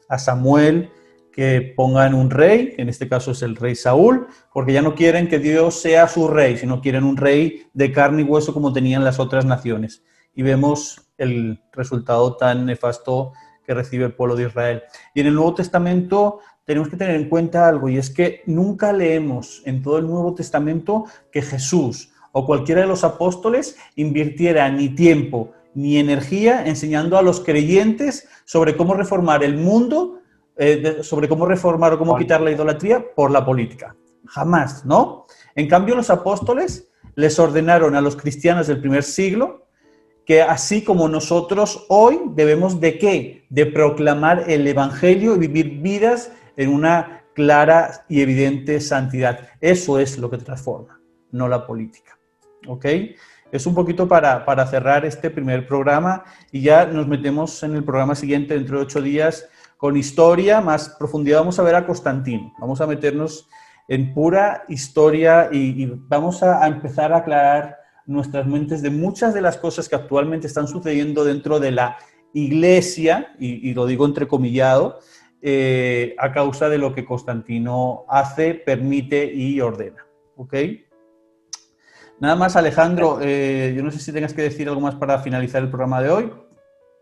a Samuel que pongan un rey, en este caso es el rey Saúl, porque ya no quieren que Dios sea su rey, sino quieren un rey de carne y hueso como tenían las otras naciones. Y vemos el resultado tan nefasto que recibe el pueblo de Israel. Y en el Nuevo Testamento tenemos que tener en cuenta algo, y es que nunca leemos en todo el Nuevo Testamento que Jesús o cualquiera de los apóstoles invirtiera ni tiempo ni energía enseñando a los creyentes sobre cómo reformar el mundo, sobre cómo reformar o cómo quitar la idolatría por la política. Jamás, ¿no? En cambio, los apóstoles les ordenaron a los cristianos del primer siglo que así como nosotros hoy debemos de ¿qué? De proclamar el evangelio y vivir vidas en una clara y evidente santidad. Eso es lo que transforma, no la política. ¿Ok? Es un poquito para cerrar este primer programa, y ya nos metemos en el programa siguiente dentro de 8 días con historia, más profundidad. Vamos a ver a Constantino, vamos a meternos en pura historia y vamos a empezar a aclarar nuestras mentes de muchas de las cosas que actualmente están sucediendo dentro de la Iglesia, y lo digo entrecomillado, a causa de lo que Constantino hace, permite y ordena. ¿Ok? Nada más, Alejandro, yo no sé si tengas que decir algo más para finalizar el programa de hoy.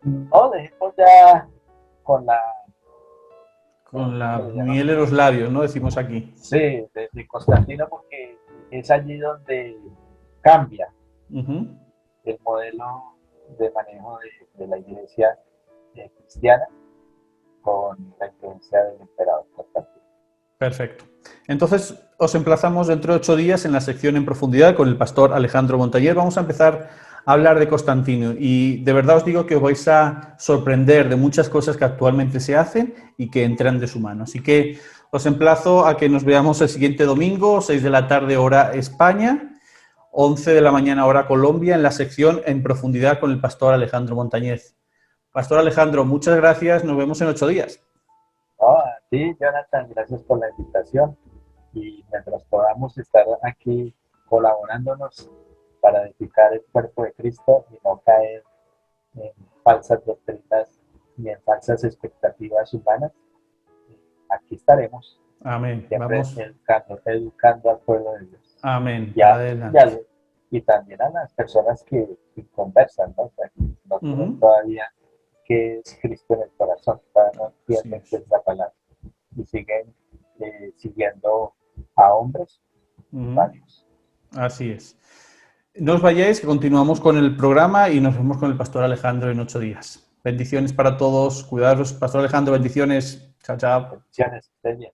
No, dejemos ya con la... Con la miel en los labios, ¿no? Decimos aquí. Sí, de Constantino, porque es allí donde cambia Uh-huh. el modelo de manejo de la iglesia cristiana con la influencia del emperador Constantino. Perfecto. Entonces, os emplazamos dentro de 8 días en la sección en profundidad con el pastor Alejandro Montañez. Vamos a empezar a hablar de Constantino y de verdad os digo que os vais a sorprender de muchas cosas que actualmente se hacen y que entran de su mano. Así que os emplazo a que nos veamos el siguiente domingo, 6 de la tarde hora España, 11 de la mañana hora Colombia, en la sección en profundidad con el pastor Alejandro Montañez. Pastor Alejandro, muchas gracias. Nos vemos en 8 días. No, a ti, Jonathan, gracias por la invitación y mientras podamos estar aquí colaborándonos para edificar el cuerpo de Cristo y no caer en falsas doctrinas ni en falsas expectativas humanas, aquí estaremos, Amén. siempre Vamos. educando al pueblo de Dios. Amén. Y, Adelante. y también a las personas que conversan, ¿no? O sea, que no tienen todavía que es Cristo en el corazón, todavía no entienden Sí. esta palabra y siguen siguiendo a hombres varios. Así es. No os vayáis, que continuamos con el programa y nos vemos con el pastor Alejandro en 8 días. Bendiciones para todos. Cuidaros, pastor Alejandro. Bendiciones. Chao, chao. Bendiciones, estén bien.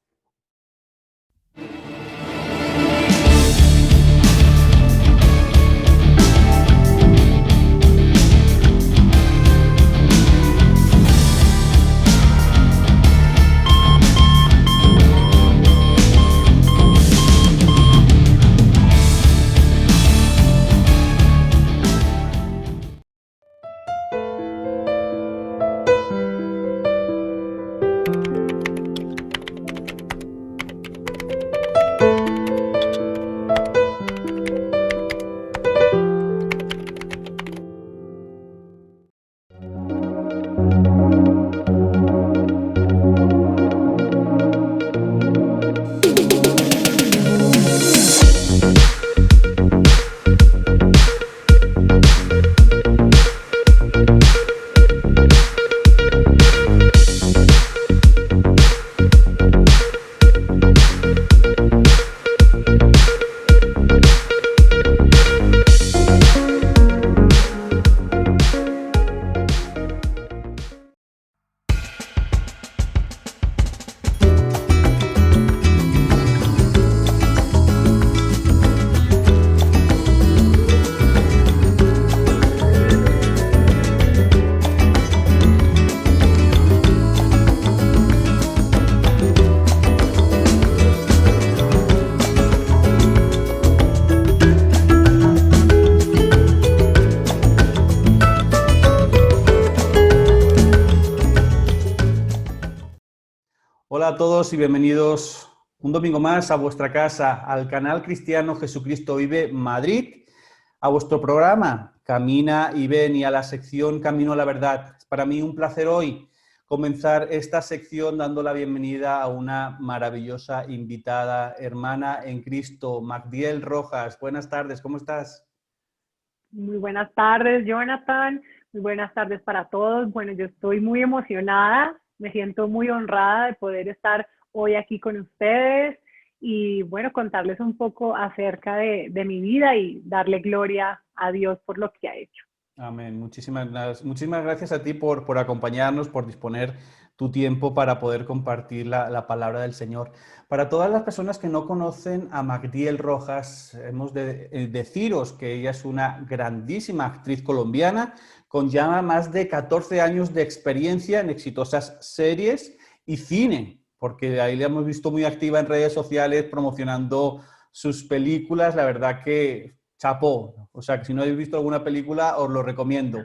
Hola a todos y bienvenidos un domingo más a vuestra casa, al canal cristiano Jesucristo Vive Madrid, a vuestro programa Camina y Ven y a la sección Camino a la Verdad. Es para mí un placer hoy comenzar esta sección dando la bienvenida a una maravillosa invitada, hermana en Cristo, Magdiel Rojas. Buenas tardes, ¿cómo estás? Muy buenas tardes, Jonathan. Muy buenas tardes para todos. Bueno, yo estoy muy emocionada, me siento muy honrada de poder estar hoy aquí con ustedes y, bueno, contarles un poco acerca de mi vida y darle gloria a Dios por lo que ha hecho. Amén. Muchísimas gracias a ti por acompañarnos, por disponer tu tiempo para poder compartir la palabra del Señor. Para todas las personas que no conocen a Magdiel Rojas, hemos de deciros que ella es una grandísima actriz colombiana con ya más de 14 años de experiencia en exitosas series y cine, porque ahí la hemos visto muy activa en redes sociales promocionando sus películas. La verdad que chapó, o sea que si no habéis visto alguna película os lo recomiendo.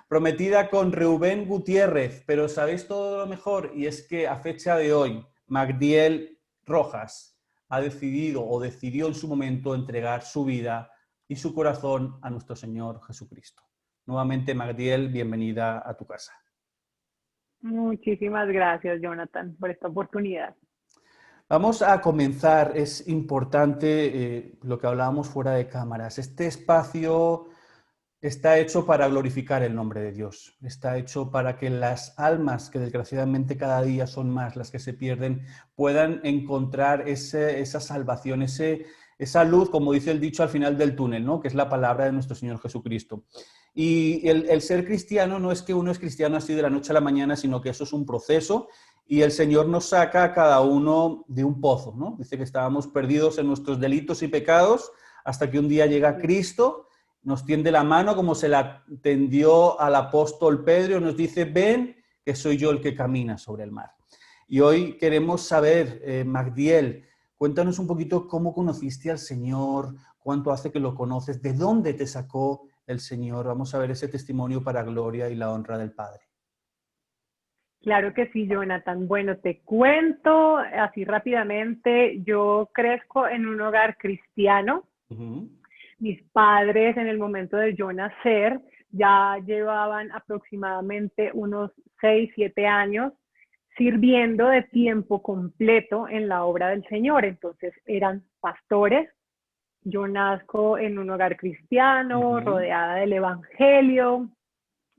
Prometida con Rubén Gutiérrez, pero sabéis todo lo mejor y es que a fecha de hoy Magdiel Rojas ha decidido o decidió en su momento entregar su vida y su corazón a nuestro Señor Jesucristo. Nuevamente, Magdiel, bienvenida a tu casa. Muchísimas gracias, Jonathan, por esta oportunidad. Vamos a comenzar. Es importante lo que hablábamos fuera de cámaras. Este espacio está hecho para glorificar el nombre de Dios. Está hecho para que las almas, que desgraciadamente cada día son más las que se pierden, puedan encontrar esa salvación, esa luz, como dice el dicho al final del túnel, ¿no? Que es la palabra de nuestro Señor Jesucristo. Y el ser cristiano no es que uno es cristiano así de la noche a la mañana, sino que eso es un proceso y el Señor nos saca a cada uno de un pozo, ¿no? Dice que estábamos perdidos en nuestros delitos y pecados hasta que un día llega Cristo, nos tiende la mano como se la tendió al apóstol Pedro y nos dice, ven, que soy yo el que camina sobre el mar. Y hoy queremos saber, Magdiel, cuéntanos un poquito cómo conociste al Señor, cuánto hace que lo conoces, de dónde te sacó el Señor. Vamos a ver ese testimonio para gloria y la honra del Padre. Claro que sí, Jonathan. Bueno, te cuento así rápidamente. Yo crezco en un hogar cristiano. Mis padres, en el momento de yo nacer, ya llevaban aproximadamente unos 6, 7 años sirviendo de tiempo completo en la obra del Señor. Entonces eran pastores. Yo nazco en un hogar cristiano, rodeada del Evangelio.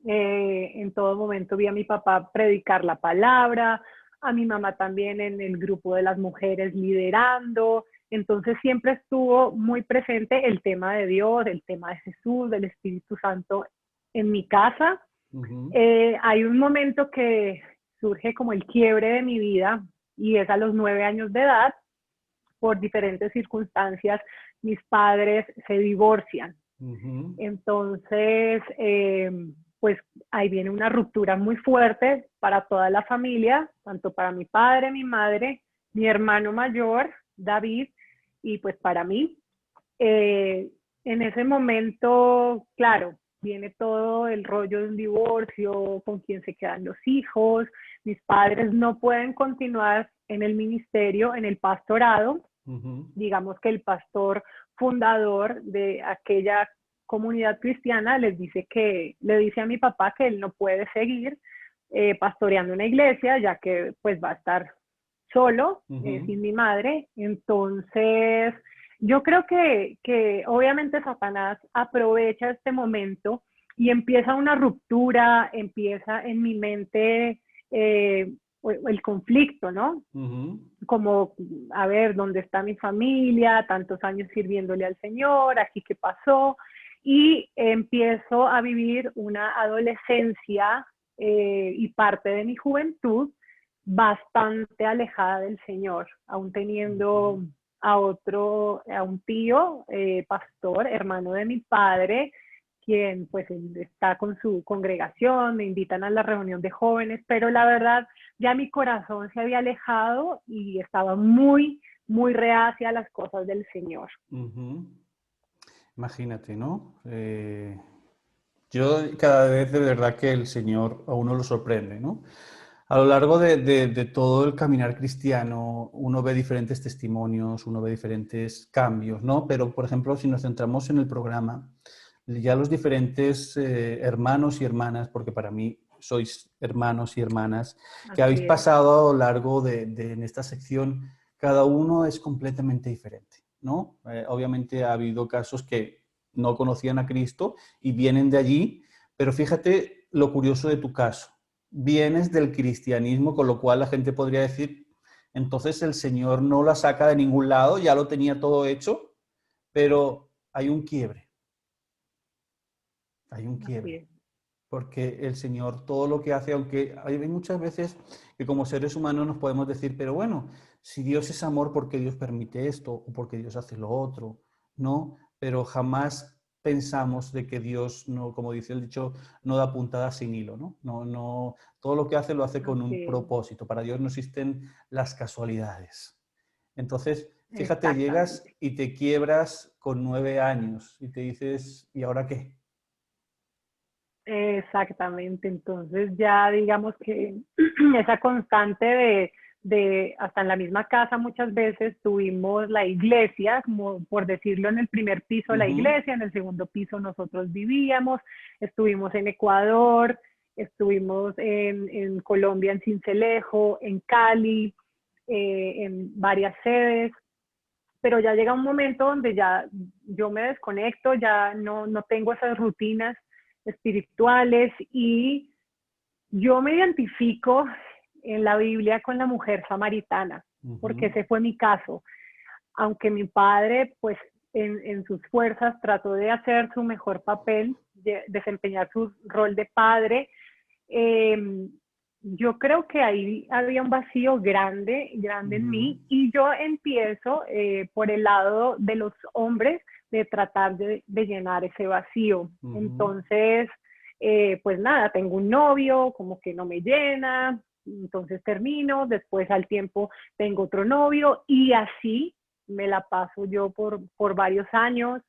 En todo momento vi a mi papá predicar la palabra, a mi mamá también en el grupo de las mujeres liderando. Entonces siempre estuvo muy presente el tema de Dios, el tema de Jesús, del Espíritu Santo en mi casa. Hay un momento que surge como el quiebre de mi vida y es a los 9 años de edad. Por diferentes circunstancias, mis padres se divorcian. Entonces, pues ahí viene una ruptura muy fuerte para toda la familia, tanto para mi padre, mi madre, mi hermano mayor, David, y pues para mí. En ese momento, claro, viene todo el rollo de un divorcio, con quién se quedan los hijos. Mis padres no pueden continuar en el ministerio, en el pastorado. Digamos que el pastor fundador de aquella comunidad cristiana le dice a mi papá que él no puede seguir pastoreando una iglesia, ya que pues va a estar solo, sin mi madre. Entonces, yo creo que obviamente Satanás aprovecha este momento y empieza una ruptura, empieza en mi mente el conflicto, ¿no? Como, a ver, ¿dónde está mi familia? Tantos años sirviéndole al Señor, ¿aquí qué pasó? Y empiezo a vivir una adolescencia y parte de mi juventud bastante alejada del Señor, aún teniendo a un tío, pastor, hermano de mi padre, quien pues está con su congregación, me invitan a la reunión de jóvenes, pero la verdad ya mi corazón se había alejado y estaba muy, muy reacia a las cosas del Señor. Imagínate, ¿no? Yo cada vez de verdad que el Señor a uno lo sorprende, ¿no? A lo largo de todo el caminar cristiano, uno ve diferentes testimonios, uno ve diferentes cambios, ¿no? Pero, por ejemplo, si nos centramos en el programa, ya los diferentes hermanos y hermanas, porque para mí sois hermanos y hermanas, que habéis pasado a lo largo en esta sección, cada uno es completamente diferente, ¿no? Obviamente ha habido casos que no conocían a Cristo y vienen de allí, pero fíjate lo curioso de tu caso. Vienes del cristianismo, con lo cual la gente podría decir, entonces el Señor no la saca de ningún lado, ya lo tenía todo hecho, pero hay un quiebre. Hay un quiebre. Porque el Señor todo lo que hace, aunque hay muchas veces que como seres humanos nos podemos decir, pero bueno, si Dios es amor, ¿por qué Dios permite esto? ¿O por qué Dios hace lo otro? No, pero jamás pensamos de que Dios, no, como dice el dicho, no da puntada sin hilo, ¿no? No, todo lo que hace lo hace con un propósito. Para Dios no existen las casualidades. Entonces, fíjate, llegas y te quiebras con 9 años y te dices, ¿y ahora qué? Exactamente, entonces ya digamos que esa constante hasta en la misma casa muchas veces tuvimos la iglesia, como por decirlo, en el primer piso la iglesia, en el segundo piso nosotros vivíamos, estuvimos en Ecuador, estuvimos en Colombia, en Sincelejo, en Cali, en varias sedes, pero ya llega un momento donde ya yo me desconecto, ya no tengo esas rutinas espirituales y yo me identifico en la Biblia con la mujer samaritana, porque ese fue mi caso. Aunque mi padre, pues, en sus fuerzas trató de hacer su mejor papel, de desempeñar su rol de padre, yo creo que ahí había un vacío grande en mí, y yo empiezo por el lado de los hombres de tratar de llenar ese vacío. Entonces, pues nada, tengo un novio, como que no me llena, entonces termino, después al tiempo tengo otro novio y así me la paso yo por varios años.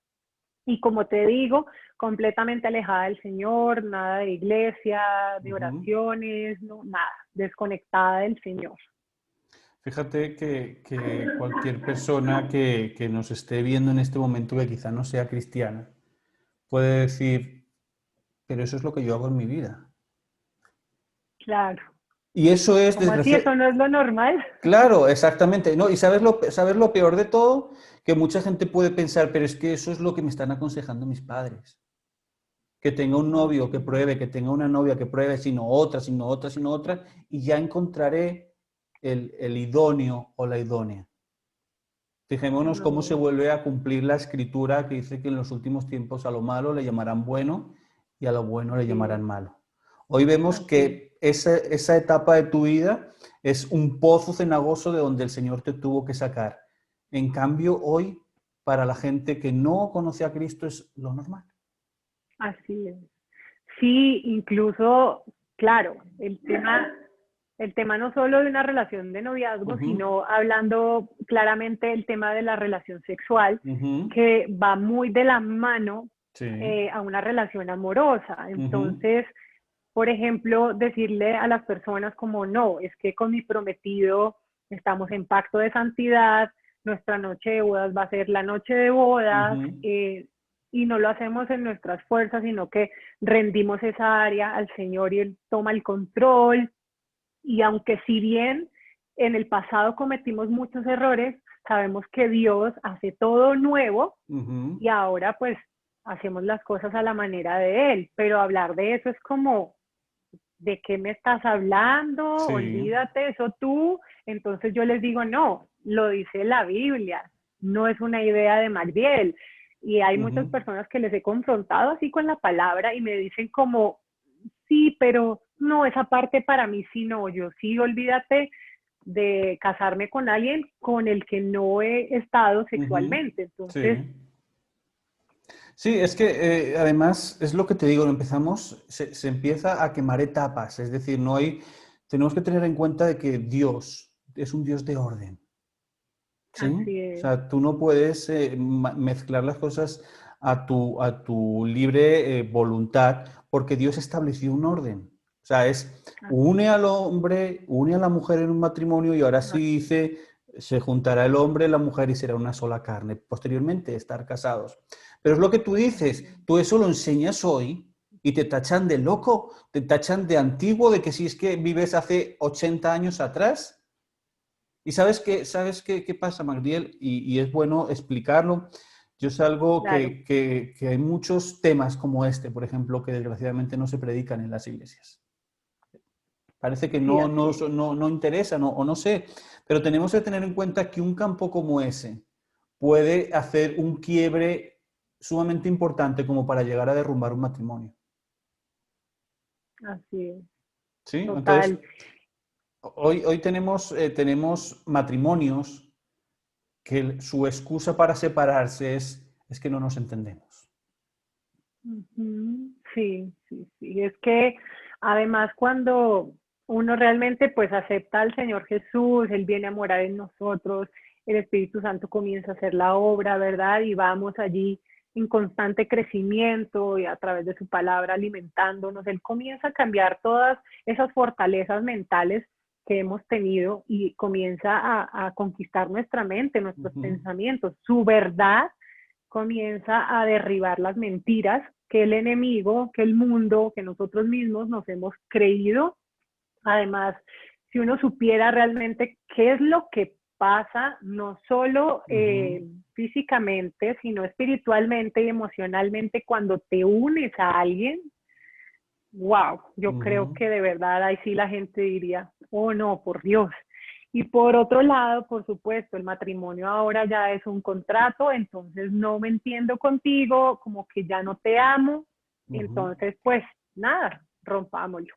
Y como te digo, completamente alejada del Señor, nada de iglesia, de oraciones, no, nada, desconectada del Señor. Fíjate que cualquier persona que nos esté viendo en este momento que quizá no sea cristiana puede decir, pero eso es lo que yo hago en mi vida. Claro. Y eso es ¿Cómo así? ¿Eso no es lo normal? Claro, exactamente. No, y sabes lo peor de todo, que mucha gente puede pensar, pero es que eso es lo que me están aconsejando mis padres. Que tenga un novio que pruebe, que tenga una novia que pruebe, sino otra, sino otra, sino otra, y ya encontraré el idóneo o la idónea. Fijémonos cómo se vuelve a cumplir la escritura que dice que en los últimos tiempos a lo malo le llamarán bueno y a lo bueno le llamarán malo. Hoy vemos que esa etapa de tu vida es un pozo cenagoso de donde el Señor te tuvo que sacar. En cambio, hoy, para la gente que no conoce a Cristo, es lo normal. Así es. Sí, incluso, claro, el tema no solo de una relación de noviazgo, sino hablando claramente del tema de la relación sexual, que va muy de la mano a una relación amorosa. Entonces, por ejemplo, decirle a las personas como, no, es que con mi prometido estamos en pacto de santidad, nuestra noche de bodas va a ser la noche de bodas, y no lo hacemos en nuestras fuerzas, sino que rendimos esa área al Señor y Él toma el control. Y aunque si bien en el pasado cometimos muchos errores, sabemos que Dios hace todo nuevo y ahora pues hacemos las cosas a la manera de Él. Pero hablar de eso es como, ¿de qué me estás hablando? Sí. Olvídate, eso tú. Entonces yo les digo, no, lo dice la Biblia, no es una idea de Magdiel. Y hay muchas personas que les he confrontado así con la palabra y me dicen como, sí, pero no, esa parte para mí sí no, yo sí, olvídate de casarme con alguien con el que no he estado sexualmente. Entonces... Sí, es que además es lo que te digo, se empieza a quemar etapas, es decir, tenemos que tener en cuenta de que Dios es un Dios de orden. ¿Sí? O sea, tú no puedes mezclar las cosas a tu libre voluntad, porque Dios estableció un orden. O sea, une al hombre, une a la mujer en un matrimonio, y ahora sí dice, se juntará el hombre y la mujer y será una sola carne. Posteriormente, estar casados. Pero es lo que tú dices, tú eso lo enseñas hoy y te tachan de loco, te tachan de antiguo, de que si es que vives hace 80 años atrás. ¿Y sabes qué pasa, Magdiel? Y es bueno explicarlo. Yo sé algo que hay muchos temas como este, por ejemplo, que desgraciadamente no se predican en las iglesias. Parece que no interesa, o no sé, pero tenemos que tener en cuenta que un campo como ese puede hacer un quiebre sumamente importante como para llegar a derrumbar un matrimonio. Así es. ¿Sí? Total. Entonces, hoy tenemos matrimonios que su excusa para separarse es que no nos entendemos. Sí. Es que además cuando uno realmente pues acepta al Señor Jesús, Él viene a morar en nosotros, el Espíritu Santo comienza a hacer la obra, ¿verdad? Y vamos allí en constante crecimiento y a través de su palabra alimentándonos. Él comienza a cambiar todas esas fortalezas mentales que hemos tenido y comienza a conquistar nuestra mente, nuestros pensamientos. Su verdad comienza a derribar las mentiras que el enemigo, que el mundo, que nosotros mismos nos hemos creído. Además, si uno supiera realmente qué es lo que pasa, no solo físicamente, sino espiritualmente y emocionalmente cuando te unes a alguien, wow, yo creo que de verdad ahí sí la gente diría, oh no, por Dios. Y por otro lado, por supuesto, el matrimonio ahora ya es un contrato, entonces no me entiendo contigo, como que ya no te amo, entonces pues nada, rompámoslo.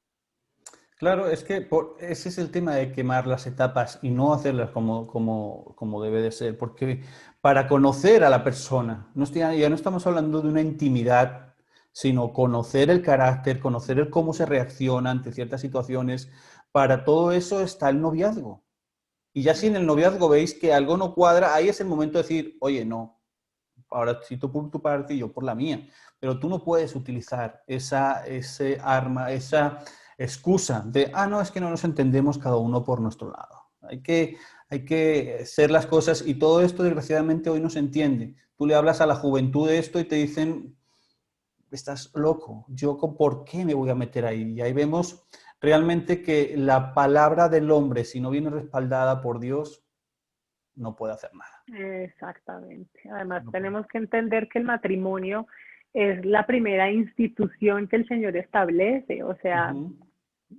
Claro, es que ese es el tema de quemar las etapas y no hacerlas como debe de ser, porque para conocer a la persona, ya no estamos hablando de una intimidad, sino conocer el carácter, conocer el cómo se reacciona ante ciertas situaciones, para todo eso está el noviazgo. Y ya si en el noviazgo veis que algo no cuadra, ahí es el momento de decir, oye, no, ahora si tú por tu parte y yo por la mía, pero tú no puedes utilizar ese arma, esa excusa de, no, es que no nos entendemos cada uno por nuestro lado. Hay que ser las cosas y todo esto desgraciadamente hoy no se entiende. Tú le hablas a la juventud de esto y te dicen, estás loco, ¿por qué me voy a meter ahí? Y ahí vemos realmente que la palabra del hombre, si no viene respaldada por Dios, no puede hacer nada. Exactamente. Además, No puede. tenemos que entender que el matrimonio es la primera institución que el Señor establece, o sea,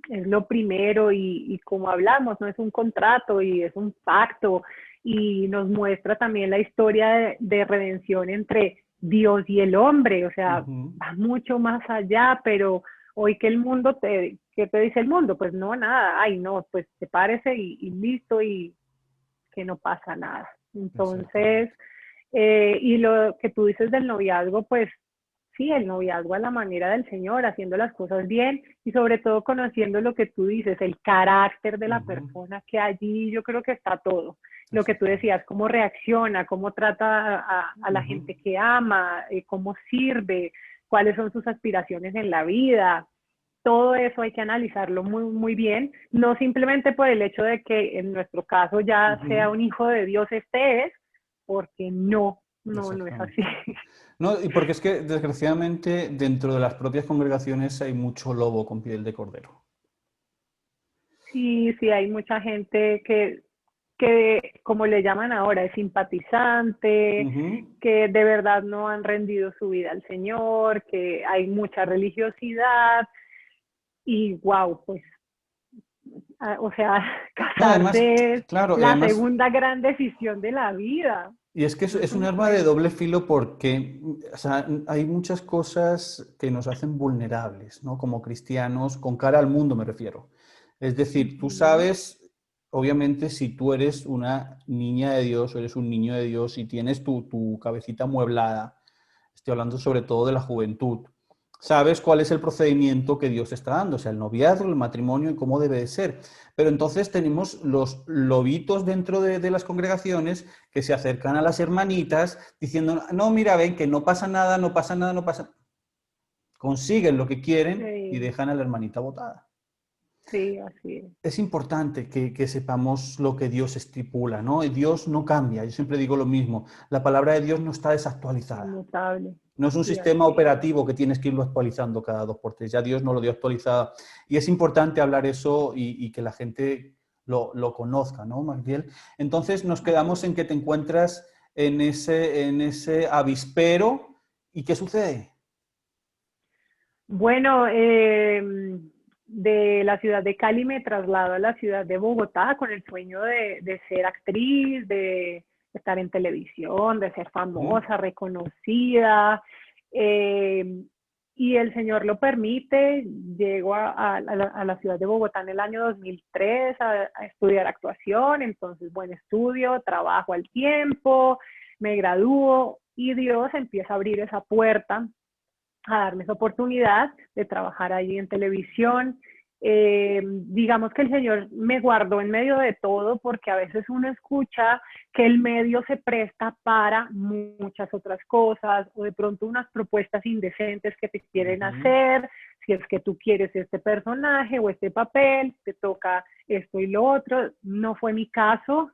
es lo primero y como hablamos, no es un contrato y es un pacto y nos muestra también la historia de redención entre Dios y el hombre, o sea, va mucho más allá, pero hoy que el mundo ¿qué te dice el mundo? Pues no, nada, ay no, pues sepárese y listo y que no pasa nada. Entonces, y lo que tú dices del noviazgo, pues sí, el noviazgo a la manera del Señor, haciendo las cosas bien y sobre todo conociendo lo que tú dices, el carácter de la persona, que allí yo creo que está todo. Lo que tú decías, cómo reacciona, cómo trata a la gente que ama, cómo sirve, cuáles son sus aspiraciones en la vida. Todo eso hay que analizarlo muy, muy bien, no simplemente por el hecho de que en nuestro caso ya sea un hijo de Dios es, porque no es así. No, y porque es que desgraciadamente dentro de las propias congregaciones hay mucho lobo con piel de cordero. Sí, sí, hay mucha gente que como le llaman ahora, es simpatizante, que de verdad no han rendido su vida al Señor, que hay mucha religiosidad y wow, pues, o sea, No, además, casarse es claro, y la además, segunda gran decisión de la vida. y es que No es es un un arma de cuento. doble filo porque, o sea, hay muchas cosas que nos hacen vulnerables, ¿no? Como cristianos, con cara al mundo me refiero. Es decir, tú sabes, obviamente, si tú eres una niña de Dios o eres un niño de Dios y tienes tu cabecita amueblada, estoy hablando sobre todo de la juventud, sabes cuál es el procedimiento que Dios está dando, o sea, el noviazgo, el matrimonio y cómo debe de ser. Pero entonces tenemos los lobitos dentro de las congregaciones que se acercan a las hermanitas diciendo, no, mira, ven, que no pasa nada, no pasa nada, no pasa. Consiguen lo que quieren y Sí, dejan a la hermanita botada. sí, así es. Es importante que sepamos lo que Dios estipula, ¿no? Y Dios no cambia, yo siempre digo lo mismo, la palabra de Dios no está desactualizada. Inmutable. No es un Sí, sistema así es. operativo que tienes que irlo actualizando cada 2 por 3. Ya Dios no lo dio actualizada. Y es importante hablar eso y que la gente lo conozca, ¿no, Magdiel? Entonces nos quedamos en que te encuentras en ese avispero. ¿Y qué sucede? Bueno, de la ciudad de Cali me traslado a la ciudad de Bogotá con el sueño de ser actriz, de estar en televisión, de ser famosa, reconocida. eh, y el Señor lo permite. Llego a la ciudad de Bogotá en el año 2003 a estudiar actuación. Entonces, bueno, estudio, trabajo al tiempo, me gradúo y Dios empieza a abrir esa puerta a darme esa oportunidad de trabajar allí en televisión. Digamos que el Señor me guardó en medio de todo porque a veces uno escucha que el medio se presta para muchas otras cosas o de pronto unas propuestas indecentes que te quieren hacer si es que tú quieres este personaje o este papel, te toca esto y lo otro. No fue mi caso,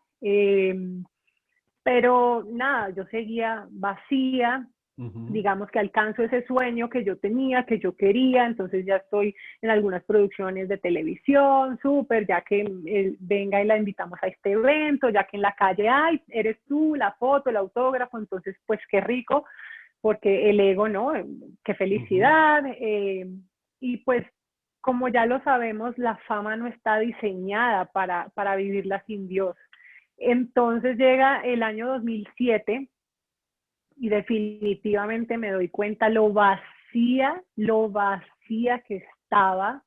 pero nada, yo seguía vacía, Ujú. digamos que alcanzo ese sueño que yo tenía, que yo quería, entonces ya estoy en algunas producciones de televisión, súper, ya que venga y la invitamos a este evento, ya que en la calle, ay, eres tú, la foto, el autógrafo, entonces pues qué rico, porque el ego, ¿no? Qué Ujú. felicidad. Y pues como ya lo sabemos, la fama no está diseñada para vivirla sin Dios. Entonces llega el año 2007 y definitivamente me doy cuenta lo vacía que estaba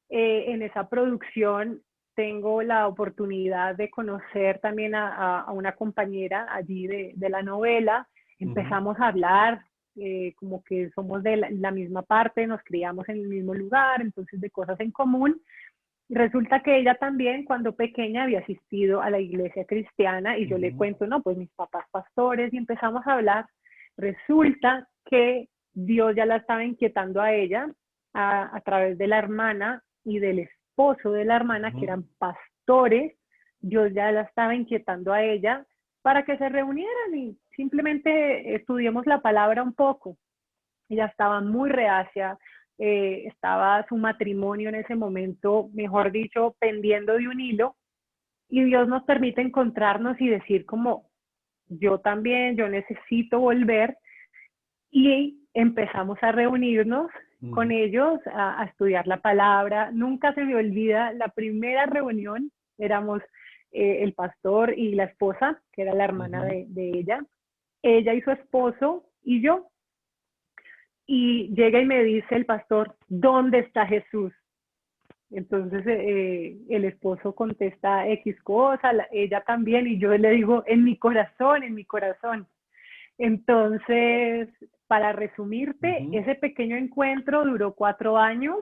en esa producción. Tengo la oportunidad de conocer también a una compañera allí de la novela. Ujú. Empezamos a hablar, como que somos de la misma parte, nos criamos en el mismo lugar, entonces de cosas en común. Y resulta que ella también, cuando pequeña, había asistido a la iglesia cristiana y yo le Ujú. cuento, no, pues mis papás pastores y empezamos a hablar. Resulta que Dios ya la estaba inquietando a ella a través de la hermana y del esposo de la hermana, que Ujú. eran pastores. Dios ya la estaba inquietando a ella para que se reunieran y simplemente estudiemos la palabra un poco. Ella estaba muy reacia, estaba su matrimonio en ese momento, mejor dicho, pendiendo de un hilo, y Dios nos permite encontrarnos y decir como, yo también, yo necesito volver, y empezamos a reunirnos con Ujú. ellos, a estudiar la palabra. Nunca se me olvida la primera reunión, éramos el pastor y la esposa, que era la hermana Ujú. de ella y su esposo y yo. Y llega y me dice el pastor, ¿dónde está Jesús? Entonces el esposo contesta X cosa, ella también, y yo le digo, en mi corazón, en mi corazón. Entonces, para resumirte, Ujú. ese pequeño encuentro duró 4 años.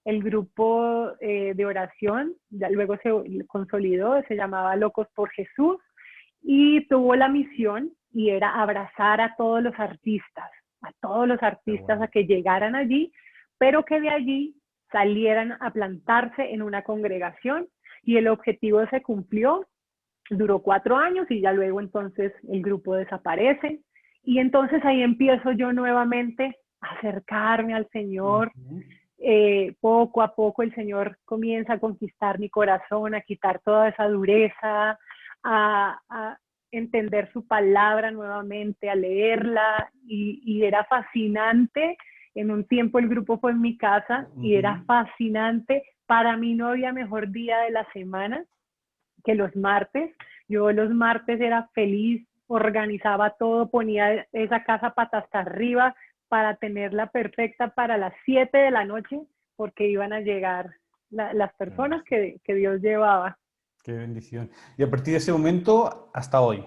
El grupo de oración ya luego se consolidó, se llamaba Locos por Jesús, y tuvo la misión y era abrazar a todos los Qué artistas a bueno. que llegaran allí, pero que de allí salieran a plantarse en una congregación, y el objetivo se cumplió. Duró 4 años y ya luego entonces el grupo desaparece, y entonces ahí empiezo yo nuevamente a acercarme al Señor. Ujú. Poco a poco el Señor comienza a conquistar mi corazón, a quitar toda esa dureza, a entender su palabra nuevamente, a leerla, y era fascinante. En un tiempo el grupo fue en mi casa y Ujú. era fascinante. Para mí no había mejor día de la semana que los martes. Yo los martes era feliz, organizaba todo, ponía esa casa patas hasta arriba para tenerla perfecta para las 7 de la noche, porque iban a llegar las Qué personas bendición. que Dios llevaba. Qué bendición. Y a partir de ese momento hasta hoy.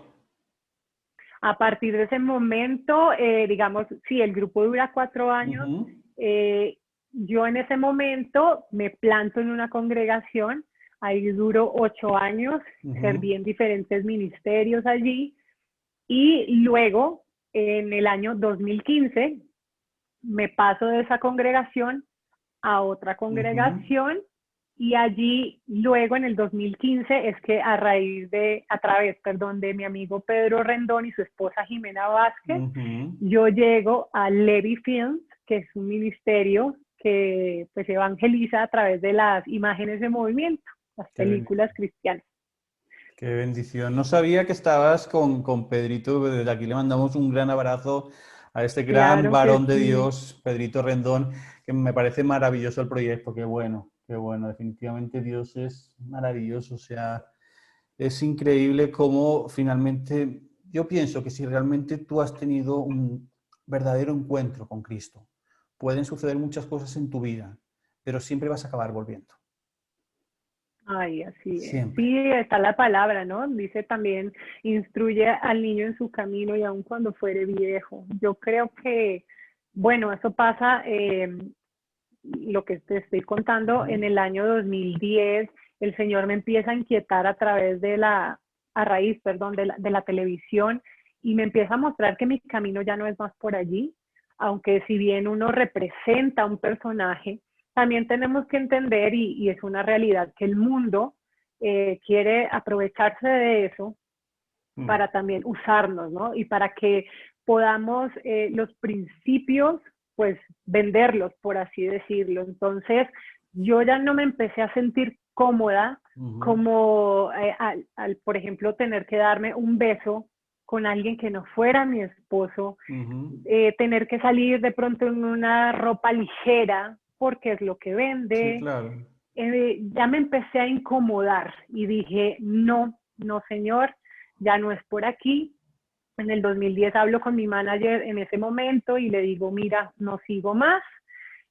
A partir de ese momento, digamos, si el grupo dura 4 años, Ujú. eh, yo en ese momento me planto en una congregación, ahí duro 8 años, Ujú. serví en diferentes ministerios allí, y luego en el año 2015 me paso de esa congregación a otra Ujú. congregación, y allí luego en el 2015 es que a través, perdón, de mi amigo Pedro Rendón y su esposa Jimena Vázquez, Ujú. yo llego a Levi Films, que es un ministerio que pues evangeliza a través de las imágenes de movimiento, las Qué películas bendición. cristianas. Qué bendición. No sabía que estabas con Pedrito. Desde aquí le mandamos un gran abrazo a este gran Claro que varón de sí. Dios, Pedrito Rendón, que me parece maravilloso el proyecto. Qué bueno, qué bueno. Definitivamente Dios es maravilloso. O sea, es increíble cómo finalmente, yo pienso que si realmente tú has tenido un verdadero encuentro con Cristo, pueden suceder muchas cosas en tu vida, pero siempre vas a acabar volviendo. Ay, así es. Siempre. Sí, está la palabra, ¿no? Dice también, instruye al niño en su camino y aun cuando fuere viejo. Yo creo que, bueno, eso pasa, lo que te estoy contando, en Ujú. el año 2010, el Señor me empieza a inquietar a través a raíz, perdón, de la televisión, y me empieza a mostrar que mi camino ya no es más por allí. aunque si bien uno representa un personaje, también tenemos que entender, y es una realidad, que el mundo quiere aprovecharse de eso para también usarnos, ¿no? Y para que podamos los principios, pues, venderlos, por así decirlo. Entonces, yo ya no me empecé a sentir cómoda como por ejemplo, tener que darme un beso con alguien que no fuera mi esposo, tener que salir de pronto en una ropa ligera, porque es lo que Sí, vende. claro. Ya me empecé a incomodar y dije, no, no señor, ya no es por aquí. En el 2010 hablo con mi manager en ese momento y le digo, mira, no sigo más.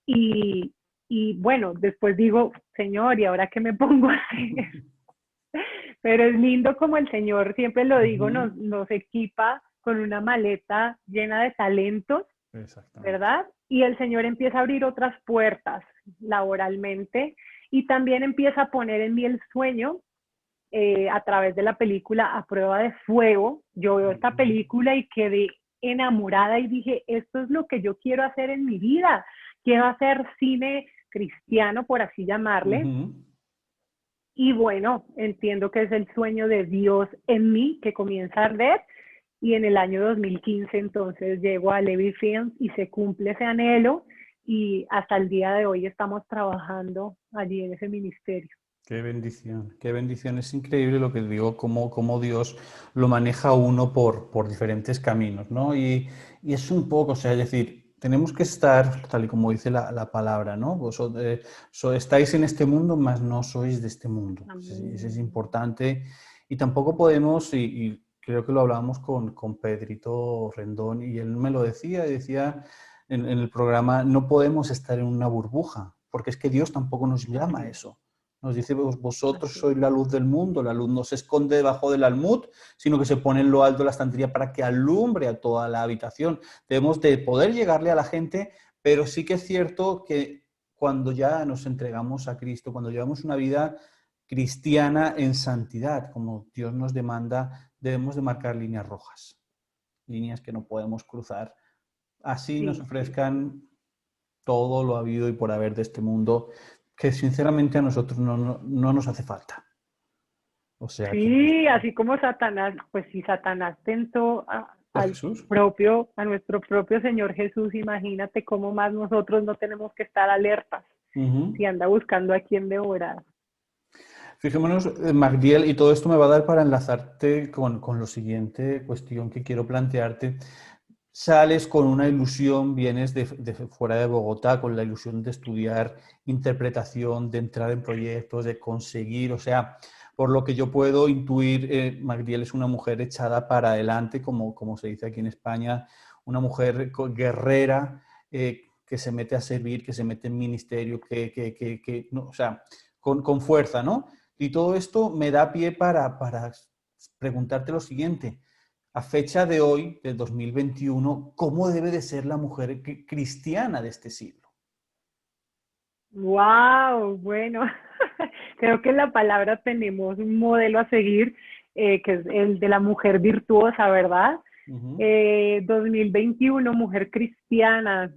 Y, y bueno, después digo, señor, ¿y ahora qué me pongo a hacer? Pero es lindo como el Señor, siempre lo digo, Ujú. nos equipa con una maleta llena de talentos, Exactamente. ¿verdad? Y el Señor empieza a abrir otras puertas laboralmente y también empieza a poner en mí el sueño a través de la película A Prueba de Fuego. Yo veo esta película y quedé enamorada y dije, esto es lo que yo quiero hacer en mi vida. Quiero hacer cine cristiano, por así llamarle. Ujú. Y bueno, entiendo que es el sueño de Dios en mí que comienza a arder. Y en el año 2015 entonces llego a Levi Films y se cumple ese anhelo y hasta el día de hoy estamos trabajando allí en ese ministerio. Qué bendición, qué bendición. Es increíble lo que digo, cómo Dios lo maneja a uno por diferentes caminos, ¿no? Y es un poco, o sea, es decir, tenemos que estar, tal y como dice la palabra, ¿no? Estáis en este mundo, mas no sois de este mundo. Eso es Amén. importante. Y tampoco podemos, y creo que lo hablábamos con Pedrito Rendón, y él me lo decía en el programa, no podemos estar en una burbuja, porque es que Dios tampoco nos llama a Así, eso. Nos dice, vosotros así. sois la luz del mundo, la luz no se esconde debajo del almud, sino que se pone en lo alto de la estantería para que alumbre a toda la habitación. Debemos de poder llegarle a la gente, pero sí que es cierto que cuando ya nos entregamos a Cristo, cuando llevamos una vida cristiana en santidad, como Dios nos demanda, debemos de marcar líneas rojas, líneas que no podemos cruzar. Así nos Sí, sí. ofrezcan todo lo habido y por haber de este mundo, que sinceramente a nosotros no nos hace falta. O sea que Sí, así como Satanás, pues si Satanás tentó a Jesús. a nuestro propio Señor Jesús, imagínate cómo más nosotros no tenemos que estar alertas Ujú. si anda buscando a quien devorar. Fijémonos, Magdiel, y todo esto me va a dar para enlazarte con la siguiente cuestión que quiero plantearte. Sales con una ilusión, vienes de fuera de Bogotá con la ilusión de estudiar interpretación, de entrar en proyectos, de conseguir, o sea, por lo que yo puedo intuir, Magdiel es una mujer echada para adelante, como se dice aquí en España, una mujer guerrera, que se mete a servir, que se mete en ministerio, no, o sea, con fuerza, ¿no? Y todo esto me da pie para preguntarte lo siguiente. A fecha de hoy, de 2021, ¿cómo debe de ser la mujer cristiana de este siglo? Wow, bueno, creo que en la palabra tenemos un modelo a seguir, que es el de la mujer virtuosa, ¿verdad? Ujú. 2021, mujer cristiana,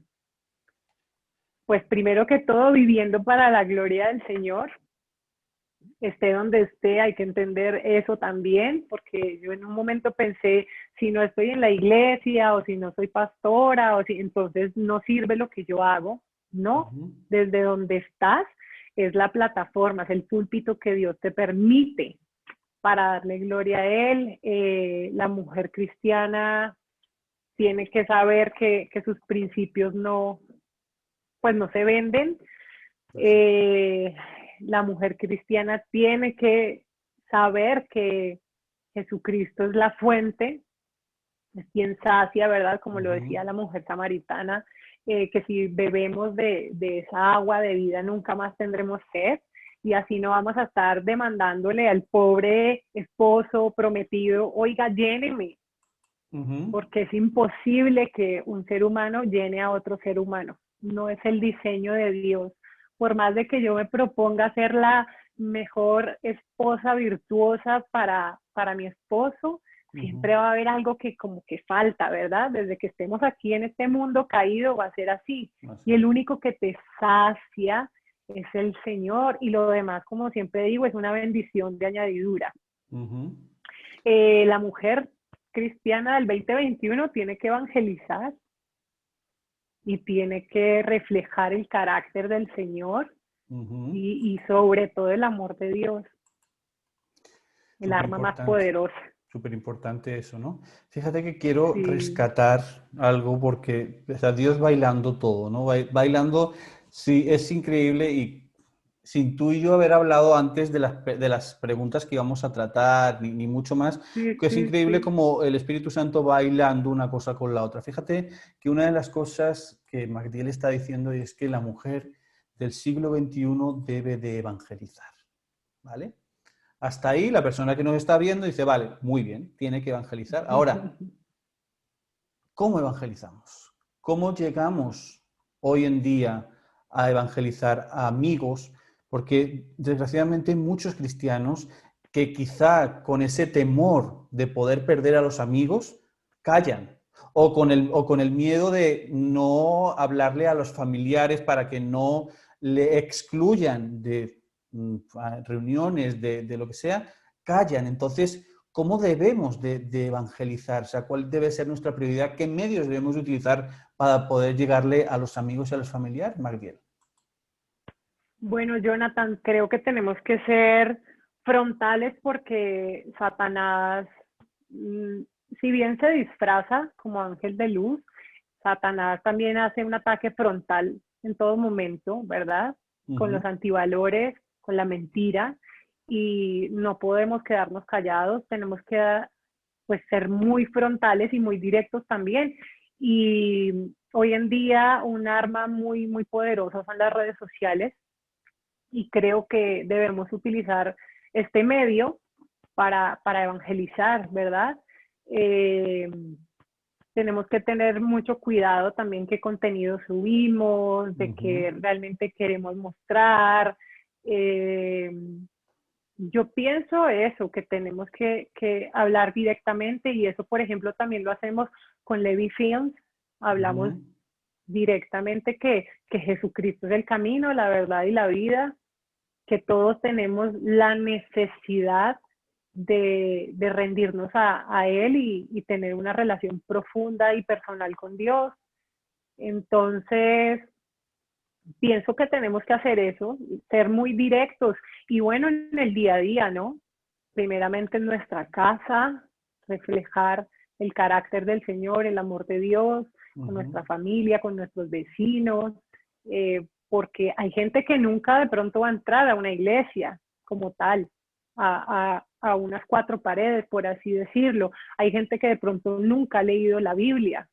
pues primero que todo viviendo para la gloria del Señor, esté donde esté, hay que entender eso también, porque yo en un momento pensé, si no estoy en la iglesia o si no soy pastora, o si entonces no sirve lo que yo hago. No, Ujú. desde donde estás es la plataforma, es el púlpito que Dios te permite para darle gloria a Él. La mujer cristiana tiene que saber que sus principios no, pues no se venden. Eh, la mujer cristiana tiene que saber que Jesucristo es la fuente, es quien sacia, ¿verdad? Como lo Ujú. decía la mujer samaritana, que si bebemos de esa agua de vida nunca más tendremos sed y así no vamos a estar demandándole al pobre esposo prometido, oiga, lléneme, Ujú. porque es imposible que un ser humano llene a otro ser humano. No es el diseño de Dios. Por más de que yo me proponga ser la mejor esposa virtuosa para mi esposo, Siempre va a haber algo que como que falta, ¿verdad? Desde que estemos aquí en este mundo caído va a ser así. Y el único que te sacia es el Señor, y lo demás, como siempre digo, es una bendición de añadidura. Ujú. La mujer cristiana del 2021 tiene que evangelizar y tiene que reflejar el carácter del Señor Ujú. y sobre todo el amor de Dios, el arma más Superimportante. poderosa. Súper importante eso, ¿no? Fíjate que quiero Sí. rescatar algo porque, o sea, Dios bailando todo, ¿no? Bailando, sí, es increíble, y sin tú y yo haber hablado antes de las preguntas que íbamos a tratar, ni mucho más, Sí, que es sí, increíble sí. como el Espíritu Santo bailando una cosa con la otra. Fíjate que una de las cosas que Magdiel está diciendo es que la mujer del siglo XXI debe de evangelizar, ¿vale? Hasta ahí la persona que nos está viendo dice, vale, muy bien, tiene que evangelizar. Ahora, ¿cómo evangelizamos? ¿Cómo llegamos hoy en día a evangelizar a amigos? Porque desgraciadamente hay muchos cristianos que quizá con ese temor de poder perder a los amigos, callan. O con el miedo de no hablarle a los familiares para que no le excluyan de reuniones, de lo que sea, callan. Entonces, ¿cómo debemos de evangelizar? O sea, ¿cuál debe ser nuestra prioridad? ¿Qué medios debemos de utilizar para poder llegarle a los amigos y a los familiares, Magdiel? Bueno, Jonathan, creo que tenemos que ser frontales porque Satanás, si bien se disfraza como ángel de luz, Satanás también hace un ataque frontal en todo momento, ¿verdad? Con los antivalores, con la mentira, y no podemos quedarnos callados, tenemos que pues ser muy frontales y muy directos también. Y hoy en día un arma muy, muy poderosa son las redes sociales, y creo que debemos utilizar este medio para evangelizar, ¿verdad? Tenemos que tener mucho cuidado también qué contenido subimos, de qué realmente queremos mostrar. Yo pienso eso, que tenemos que hablar directamente, y eso, por ejemplo, también lo hacemos con Levi Films. Hablamos directamente que Jesucristo es el camino, la verdad y la vida, que todos tenemos la necesidad de rendirnos a Él y tener una relación profunda y personal con Dios. Entonces, pienso que tenemos que hacer eso, ser muy directos, y bueno, en el día a día, ¿no? Primeramente en nuestra casa, reflejar el carácter del Señor, el amor de Dios, con nuestra familia, con nuestros vecinos, porque hay gente que nunca de pronto va a entrar a una iglesia como tal, a unas cuatro paredes, por así decirlo. Hay gente que de pronto nunca ha leído la Biblia,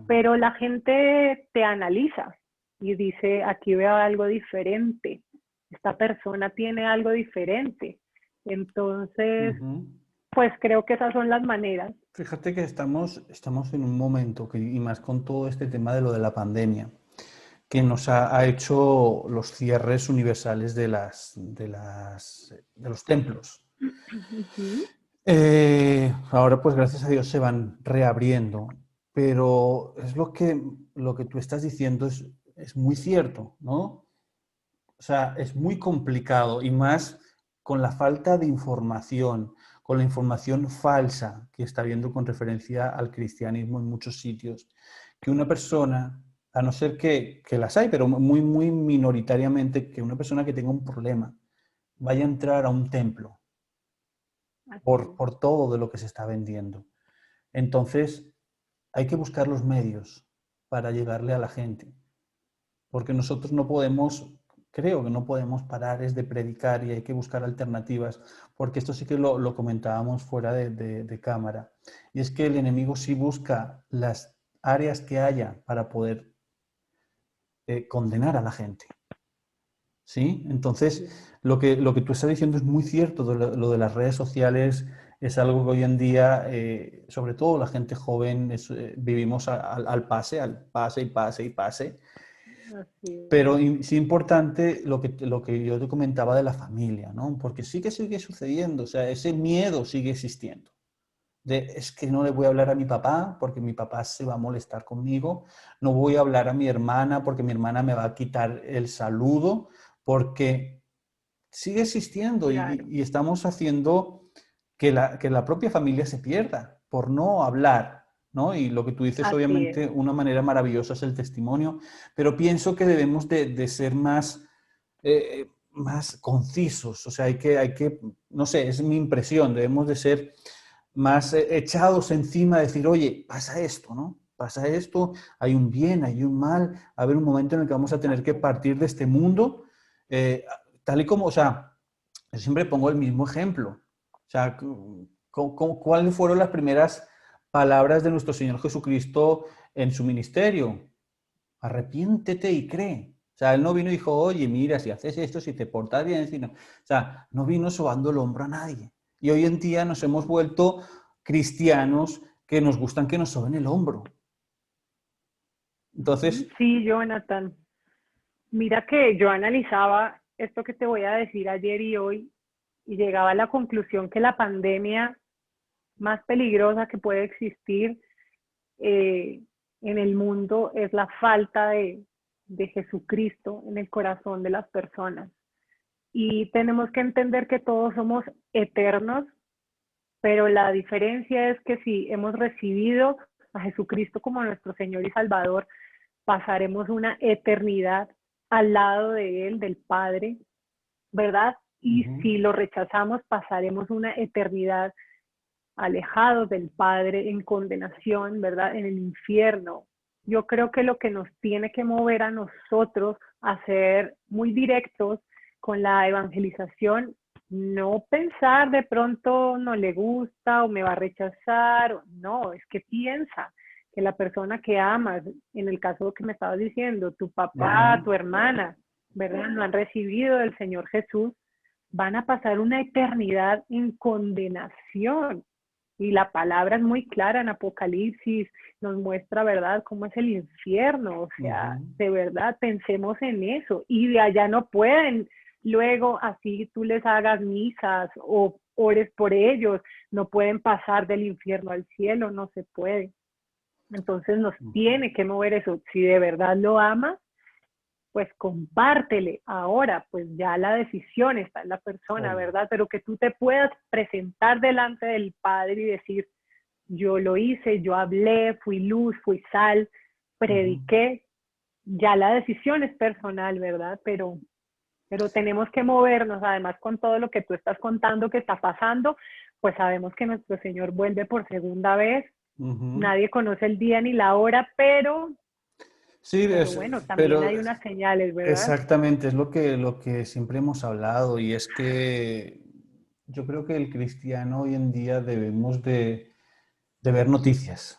pero la gente te analiza y dice, aquí veo algo diferente, esta persona tiene algo diferente. Entonces, pues creo que esas son las maneras. Fíjate que estamos en un momento, y más con todo este tema de lo de la pandemia, que nos ha hecho los cierres universales de los templos. Ahora, pues gracias a Dios se van reabriendo, pero es lo que tú estás diciendo es muy cierto, ¿no? O sea, es muy complicado, y más con la falta de información, con la información falsa que está habiendo con referencia al cristianismo en muchos sitios, que una persona, a no ser que las hay, pero muy, muy minoritariamente, que una persona que tenga un problema vaya a entrar a un templo por todo de lo que se está vendiendo. Entonces, hay que buscar los medios para llegarle a la gente, porque nosotros no podemos, creo que no podemos parar es de predicar, y hay que buscar alternativas, porque esto sí que lo comentábamos fuera de cámara, y es que el enemigo sí busca las áreas que haya para poder condenar a la gente. ¿Sí? Entonces, lo que tú estás diciendo es muy cierto. Lo de las redes sociales es algo que hoy en día, sobre todo la gente joven, vivimos al pase y pase y pase. Pero es importante lo que yo te comentaba de la familia, ¿no? Porque sí que sigue sucediendo, o sea, ese miedo sigue existiendo. es que no le voy a hablar a mi papá porque mi papá se va a molestar conmigo, no voy a hablar a mi hermana porque mi hermana me va a quitar el saludo, porque sigue existiendo Claro, y estamos haciendo que la propia familia se pierda por no hablar, ¿no? Y lo que tú dices, así es. obviamente, una manera maravillosa es el testimonio, pero pienso que debemos de ser más concisos, o sea, no sé, es mi impresión, debemos de ser más echados encima, decir, oye, pasa esto, ¿no? Pasa esto, hay un bien, hay un mal, va a haber un momento en el que vamos a tener que partir de este mundo, eh, tal y como, o sea, yo siempre pongo el mismo ejemplo, o sea, ¿cuáles fueron las primeras palabras de nuestro Señor Jesucristo en su ministerio? Arrepiéntete y cree. O sea, él no vino y dijo, oye, mira, si haces esto, si te portas bien, si no. O sea, no vino sobando el hombro a nadie. Y hoy en día nos hemos vuelto cristianos que nos gustan que nos soben el hombro. Entonces, Sí, Jonathan. Mira que yo analizaba esto que te voy a decir ayer y hoy y llegaba a la conclusión que la pandemia más peligrosa que puede existir eh, en el mundo es la falta de Jesucristo en el corazón de las personas. Y tenemos que entender que todos somos eternos, pero la diferencia es que si hemos recibido a Jesucristo como nuestro Señor y Salvador, pasaremos una eternidad al lado de Él, del Padre, ¿verdad? Y si lo rechazamos, pasaremos una eternidad alejados del Padre, en condenación, ¿verdad? En el infierno. Yo creo que lo que nos tiene que mover a nosotros a ser muy directos con la evangelización, no pensar de pronto no le gusta o me va a rechazar, no, es que piensa que la persona que amas, en el caso que me estabas diciendo, tu papá, tu hermana, ¿verdad? No han recibido del Señor Jesús, van a pasar una eternidad en condenación. Y la palabra es muy clara en Apocalipsis, nos muestra, ¿verdad?, cómo es el infierno. O sea, de verdad, pensemos en eso. Y de allá no pueden, luego así tú les hagas misas o ores por ellos, no pueden pasar del infierno al cielo, no se puede. Entonces nos tiene que mover eso. Si de verdad lo amas, pues compártele. Ahora, pues ya la decisión está en la persona, ¿verdad? Pero que tú te puedas presentar delante del Padre y decir, yo lo hice, yo hablé, fui luz, fui sal, prediqué. Ya la decisión es personal, ¿verdad? Pero tenemos que movernos, además con todo lo que tú estás contando que está pasando, pues sabemos que nuestro Señor vuelve por segunda vez. Nadie conoce el día ni la hora, pero sí, bueno, también pero hay unas señales, ¿verdad? exactamente, es lo que siempre hemos hablado y es que yo creo que el cristiano hoy en día debemos de ver noticias.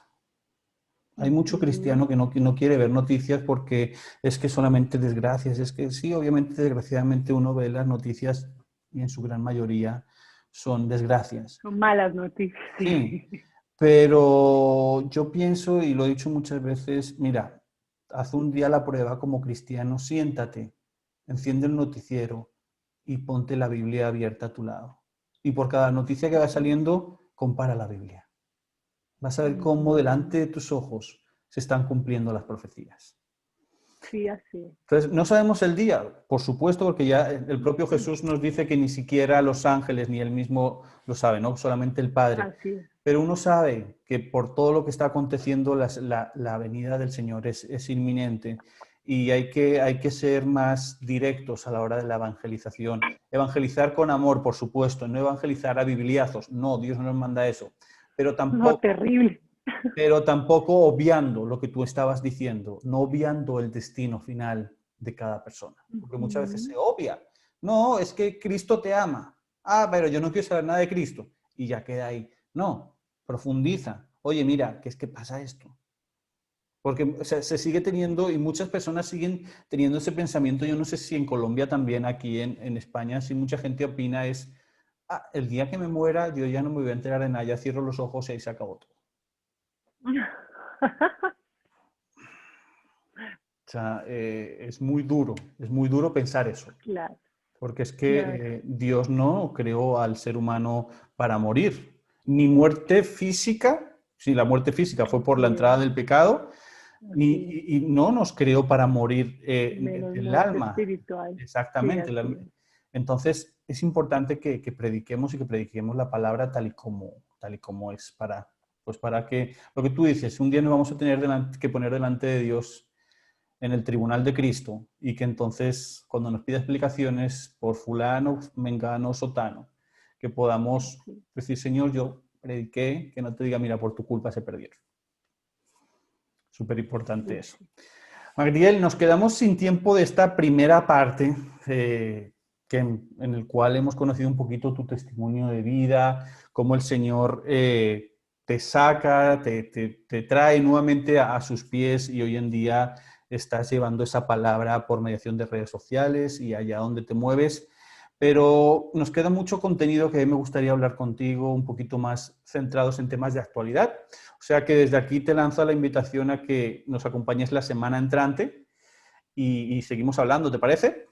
Hay mucho cristiano que no quiere ver noticias porque es que solamente desgracias, es que sí, obviamente, desgraciadamente uno ve las noticias y en su gran mayoría son desgracias. Son malas noticias, Sí, sí. pero yo pienso y lo he dicho muchas veces, mira, haz un día la prueba como cristiano, siéntate, enciende el noticiero y ponte la Biblia abierta a tu lado. Y por cada noticia que va saliendo, compara la Biblia. Vas a ver cómo delante de tus ojos se están cumpliendo las profecías. Sí, así. Entonces, no sabemos el día, por supuesto, porque ya el propio Jesús nos dice que ni siquiera los ángeles ni él mismo lo sabe, ¿no? Solamente el Padre. Así. Pero uno sabe que por todo lo que está aconteciendo, la venida del Señor es inminente y hay que ser más directos a la hora de la evangelización. Evangelizar con amor, por supuesto, no evangelizar a bibliazos. No, Dios no nos manda eso. Pero No, tampoco, terrible. pero tampoco obviando lo que tú estabas diciendo, no obviando el destino final de cada persona. Porque muchas veces se obvia. No, es que Cristo te ama. Ah, pero yo no quiero saber nada de Cristo. Y ya queda ahí. No, profundiza. Oye, mira, ¿qué es que pasa esto? Porque o sea, se sigue teniendo, y muchas personas siguen teniendo ese pensamiento. Yo no sé si en Colombia también, aquí en España, si mucha gente opina es, ah, el día que me muera yo ya no me voy a enterar de nada, ya cierro los ojos y ahí se acabó todo. O sea, es muy duro pensar eso. Claro, Porque es claro. que Dios no creó al ser humano para morir. ni muerte física, si la muerte física fue por la entrada del pecado, y no nos creó para morir Menos el muerte alma. espiritual. Exactamente. Sí, así es. Entonces, es importante que prediquemos y que prediquemos la palabra tal y como es, pues para que, lo que tú dices, un día nos vamos a tener que poner delante de Dios en el tribunal de Cristo, y que entonces, cuando nos pida explicaciones por fulano, mengano, sotano, que podamos decir, Señor, yo prediqué, que no te diga, mira, por tu culpa se perdieron. Súper importante eso. Magdiel, nos quedamos sin tiempo de esta primera parte, en el cual hemos conocido un poquito tu testimonio de vida, cómo el Señor te saca, te trae nuevamente a sus pies, y hoy en día estás llevando esa palabra por mediación de redes sociales y allá donde te mueves. Pero nos queda mucho contenido que a mí me gustaría hablar contigo, un poquito más centrados en temas de actualidad. O sea que desde aquí te lanzo la invitación a que nos acompañes la semana entrante y seguimos hablando, ¿te parece?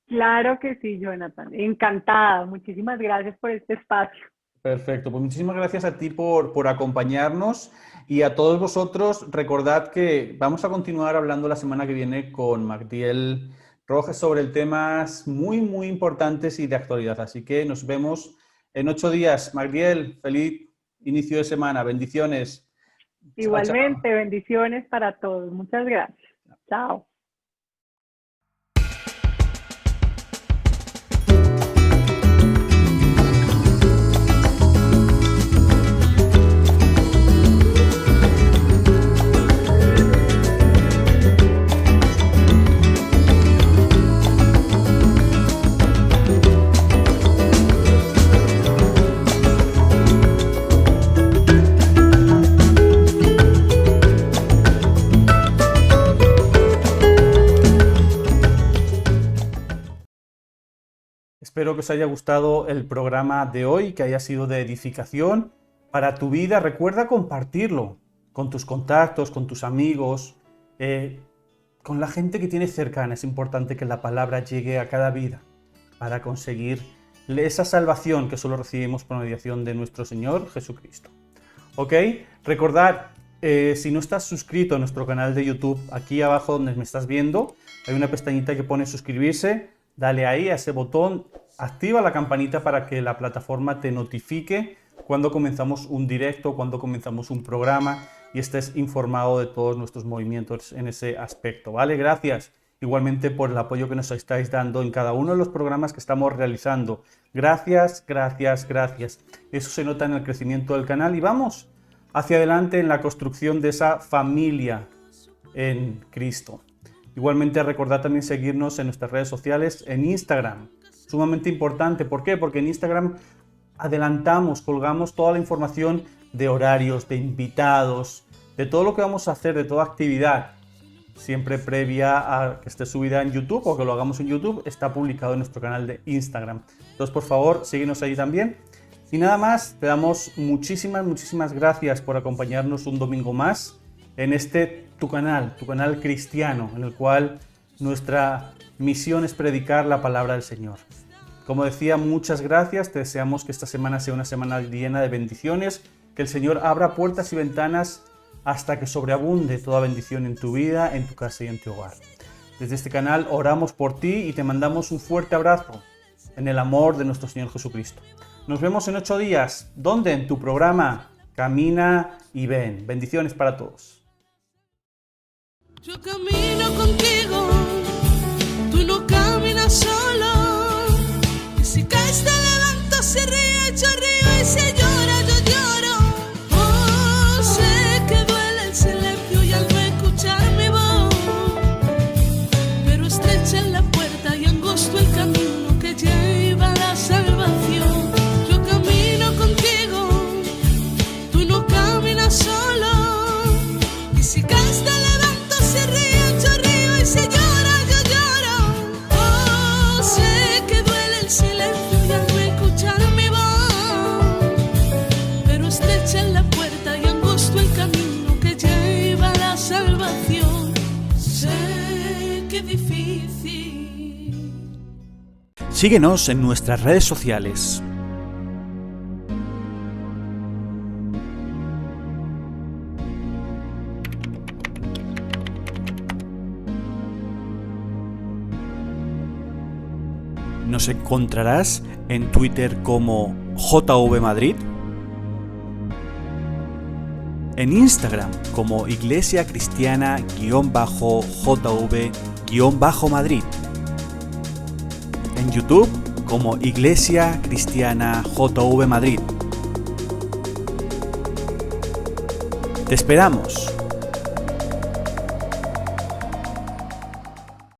Claro que sí, Jonathan. Encantada. Muchísimas gracias por este espacio. Perfecto, pues muchísimas gracias a ti por acompañarnos, y a todos vosotros recordad que vamos a continuar hablando la semana que viene con Magdiel Rojas sobre temas muy, muy importantes y de actualidad. Así que nos vemos en 8 días. Magdiel, feliz inicio de semana. Bendiciones. Igualmente, Chao, chao. bendiciones para todos. Muchas gracias. Chao. Espero que os haya gustado el programa de hoy, que haya sido de edificación para tu vida. Recuerda compartirlo con tus contactos, con tus amigos, con la gente que tienes cercana. Es importante que la palabra llegue a cada vida para conseguir esa salvación que solo recibimos por mediación de nuestro Señor Jesucristo. ¿Ok? Recordad, si no estás suscrito a nuestro canal de YouTube, aquí abajo donde me estás viendo, hay una pestañita que pone suscribirse. Dale ahí a ese botón, activa la campanita para que la plataforma te notifique cuando comenzamos un directo, cuando comenzamos un programa, y estés informado de todos nuestros movimientos en ese aspecto, ¿vale? Gracias igualmente por el apoyo que nos estáis dando en cada uno de los programas que estamos realizando. Gracias, gracias, gracias. Eso se nota en el crecimiento del canal, y vamos hacia adelante en la construcción de esa familia en Cristo. Igualmente recordad también seguirnos en nuestras redes sociales, en Instagram. Sumamente importante. ¿Por qué? Porque en Instagram adelantamos, colgamos toda la información de horarios, de invitados, de todo lo que vamos a hacer, de toda actividad. Siempre previa a que esté subida en YouTube o que lo hagamos en YouTube, está publicado en nuestro canal de Instagram. Entonces, por favor, síguenos ahí también. Y nada más, te damos muchísimas gracias por acompañarnos un domingo más en tu canal cristiano, en el cual nuestra misión es predicar la palabra del Señor. Como decía, muchas gracias. Te deseamos que esta semana sea una semana llena de bendiciones, que el Señor abra puertas y ventanas hasta que sobreabunde toda bendición en tu vida, en tu casa y en tu hogar. Desde este canal oramos por ti y te mandamos un fuerte abrazo en el amor de nuestro Señor Jesucristo. Nos vemos en 8 días. ¿Dónde? En tu programa Camina y Ven. Bendiciones para todos. Yo camino contigo, tú no caminas solo. Y si caes te levanto, si ríes yo río, y si lloras yo lloro. Oh, sé que duele el silencio y al no escuchar mi voz, pero estrecha es la puerta y angosto el camino que lleva a la salvación. Yo camino contigo, tú no caminas solo. Y si caes te levanto, si ríes yo río, y si lloras yo lloro. Oh, sé que duele el silencio y al no escuchar mi voz, pero estrecha es la puerta y angosto el camino que lleva a la salvación. Sé que es difícil. Síguenos en nuestras redes sociales. Nos encontrarás en Twitter como JV Madrid, en Instagram como Iglesia Cristiana-JV-Madrid, en YouTube como Iglesia Cristiana JV Madrid. Te esperamos.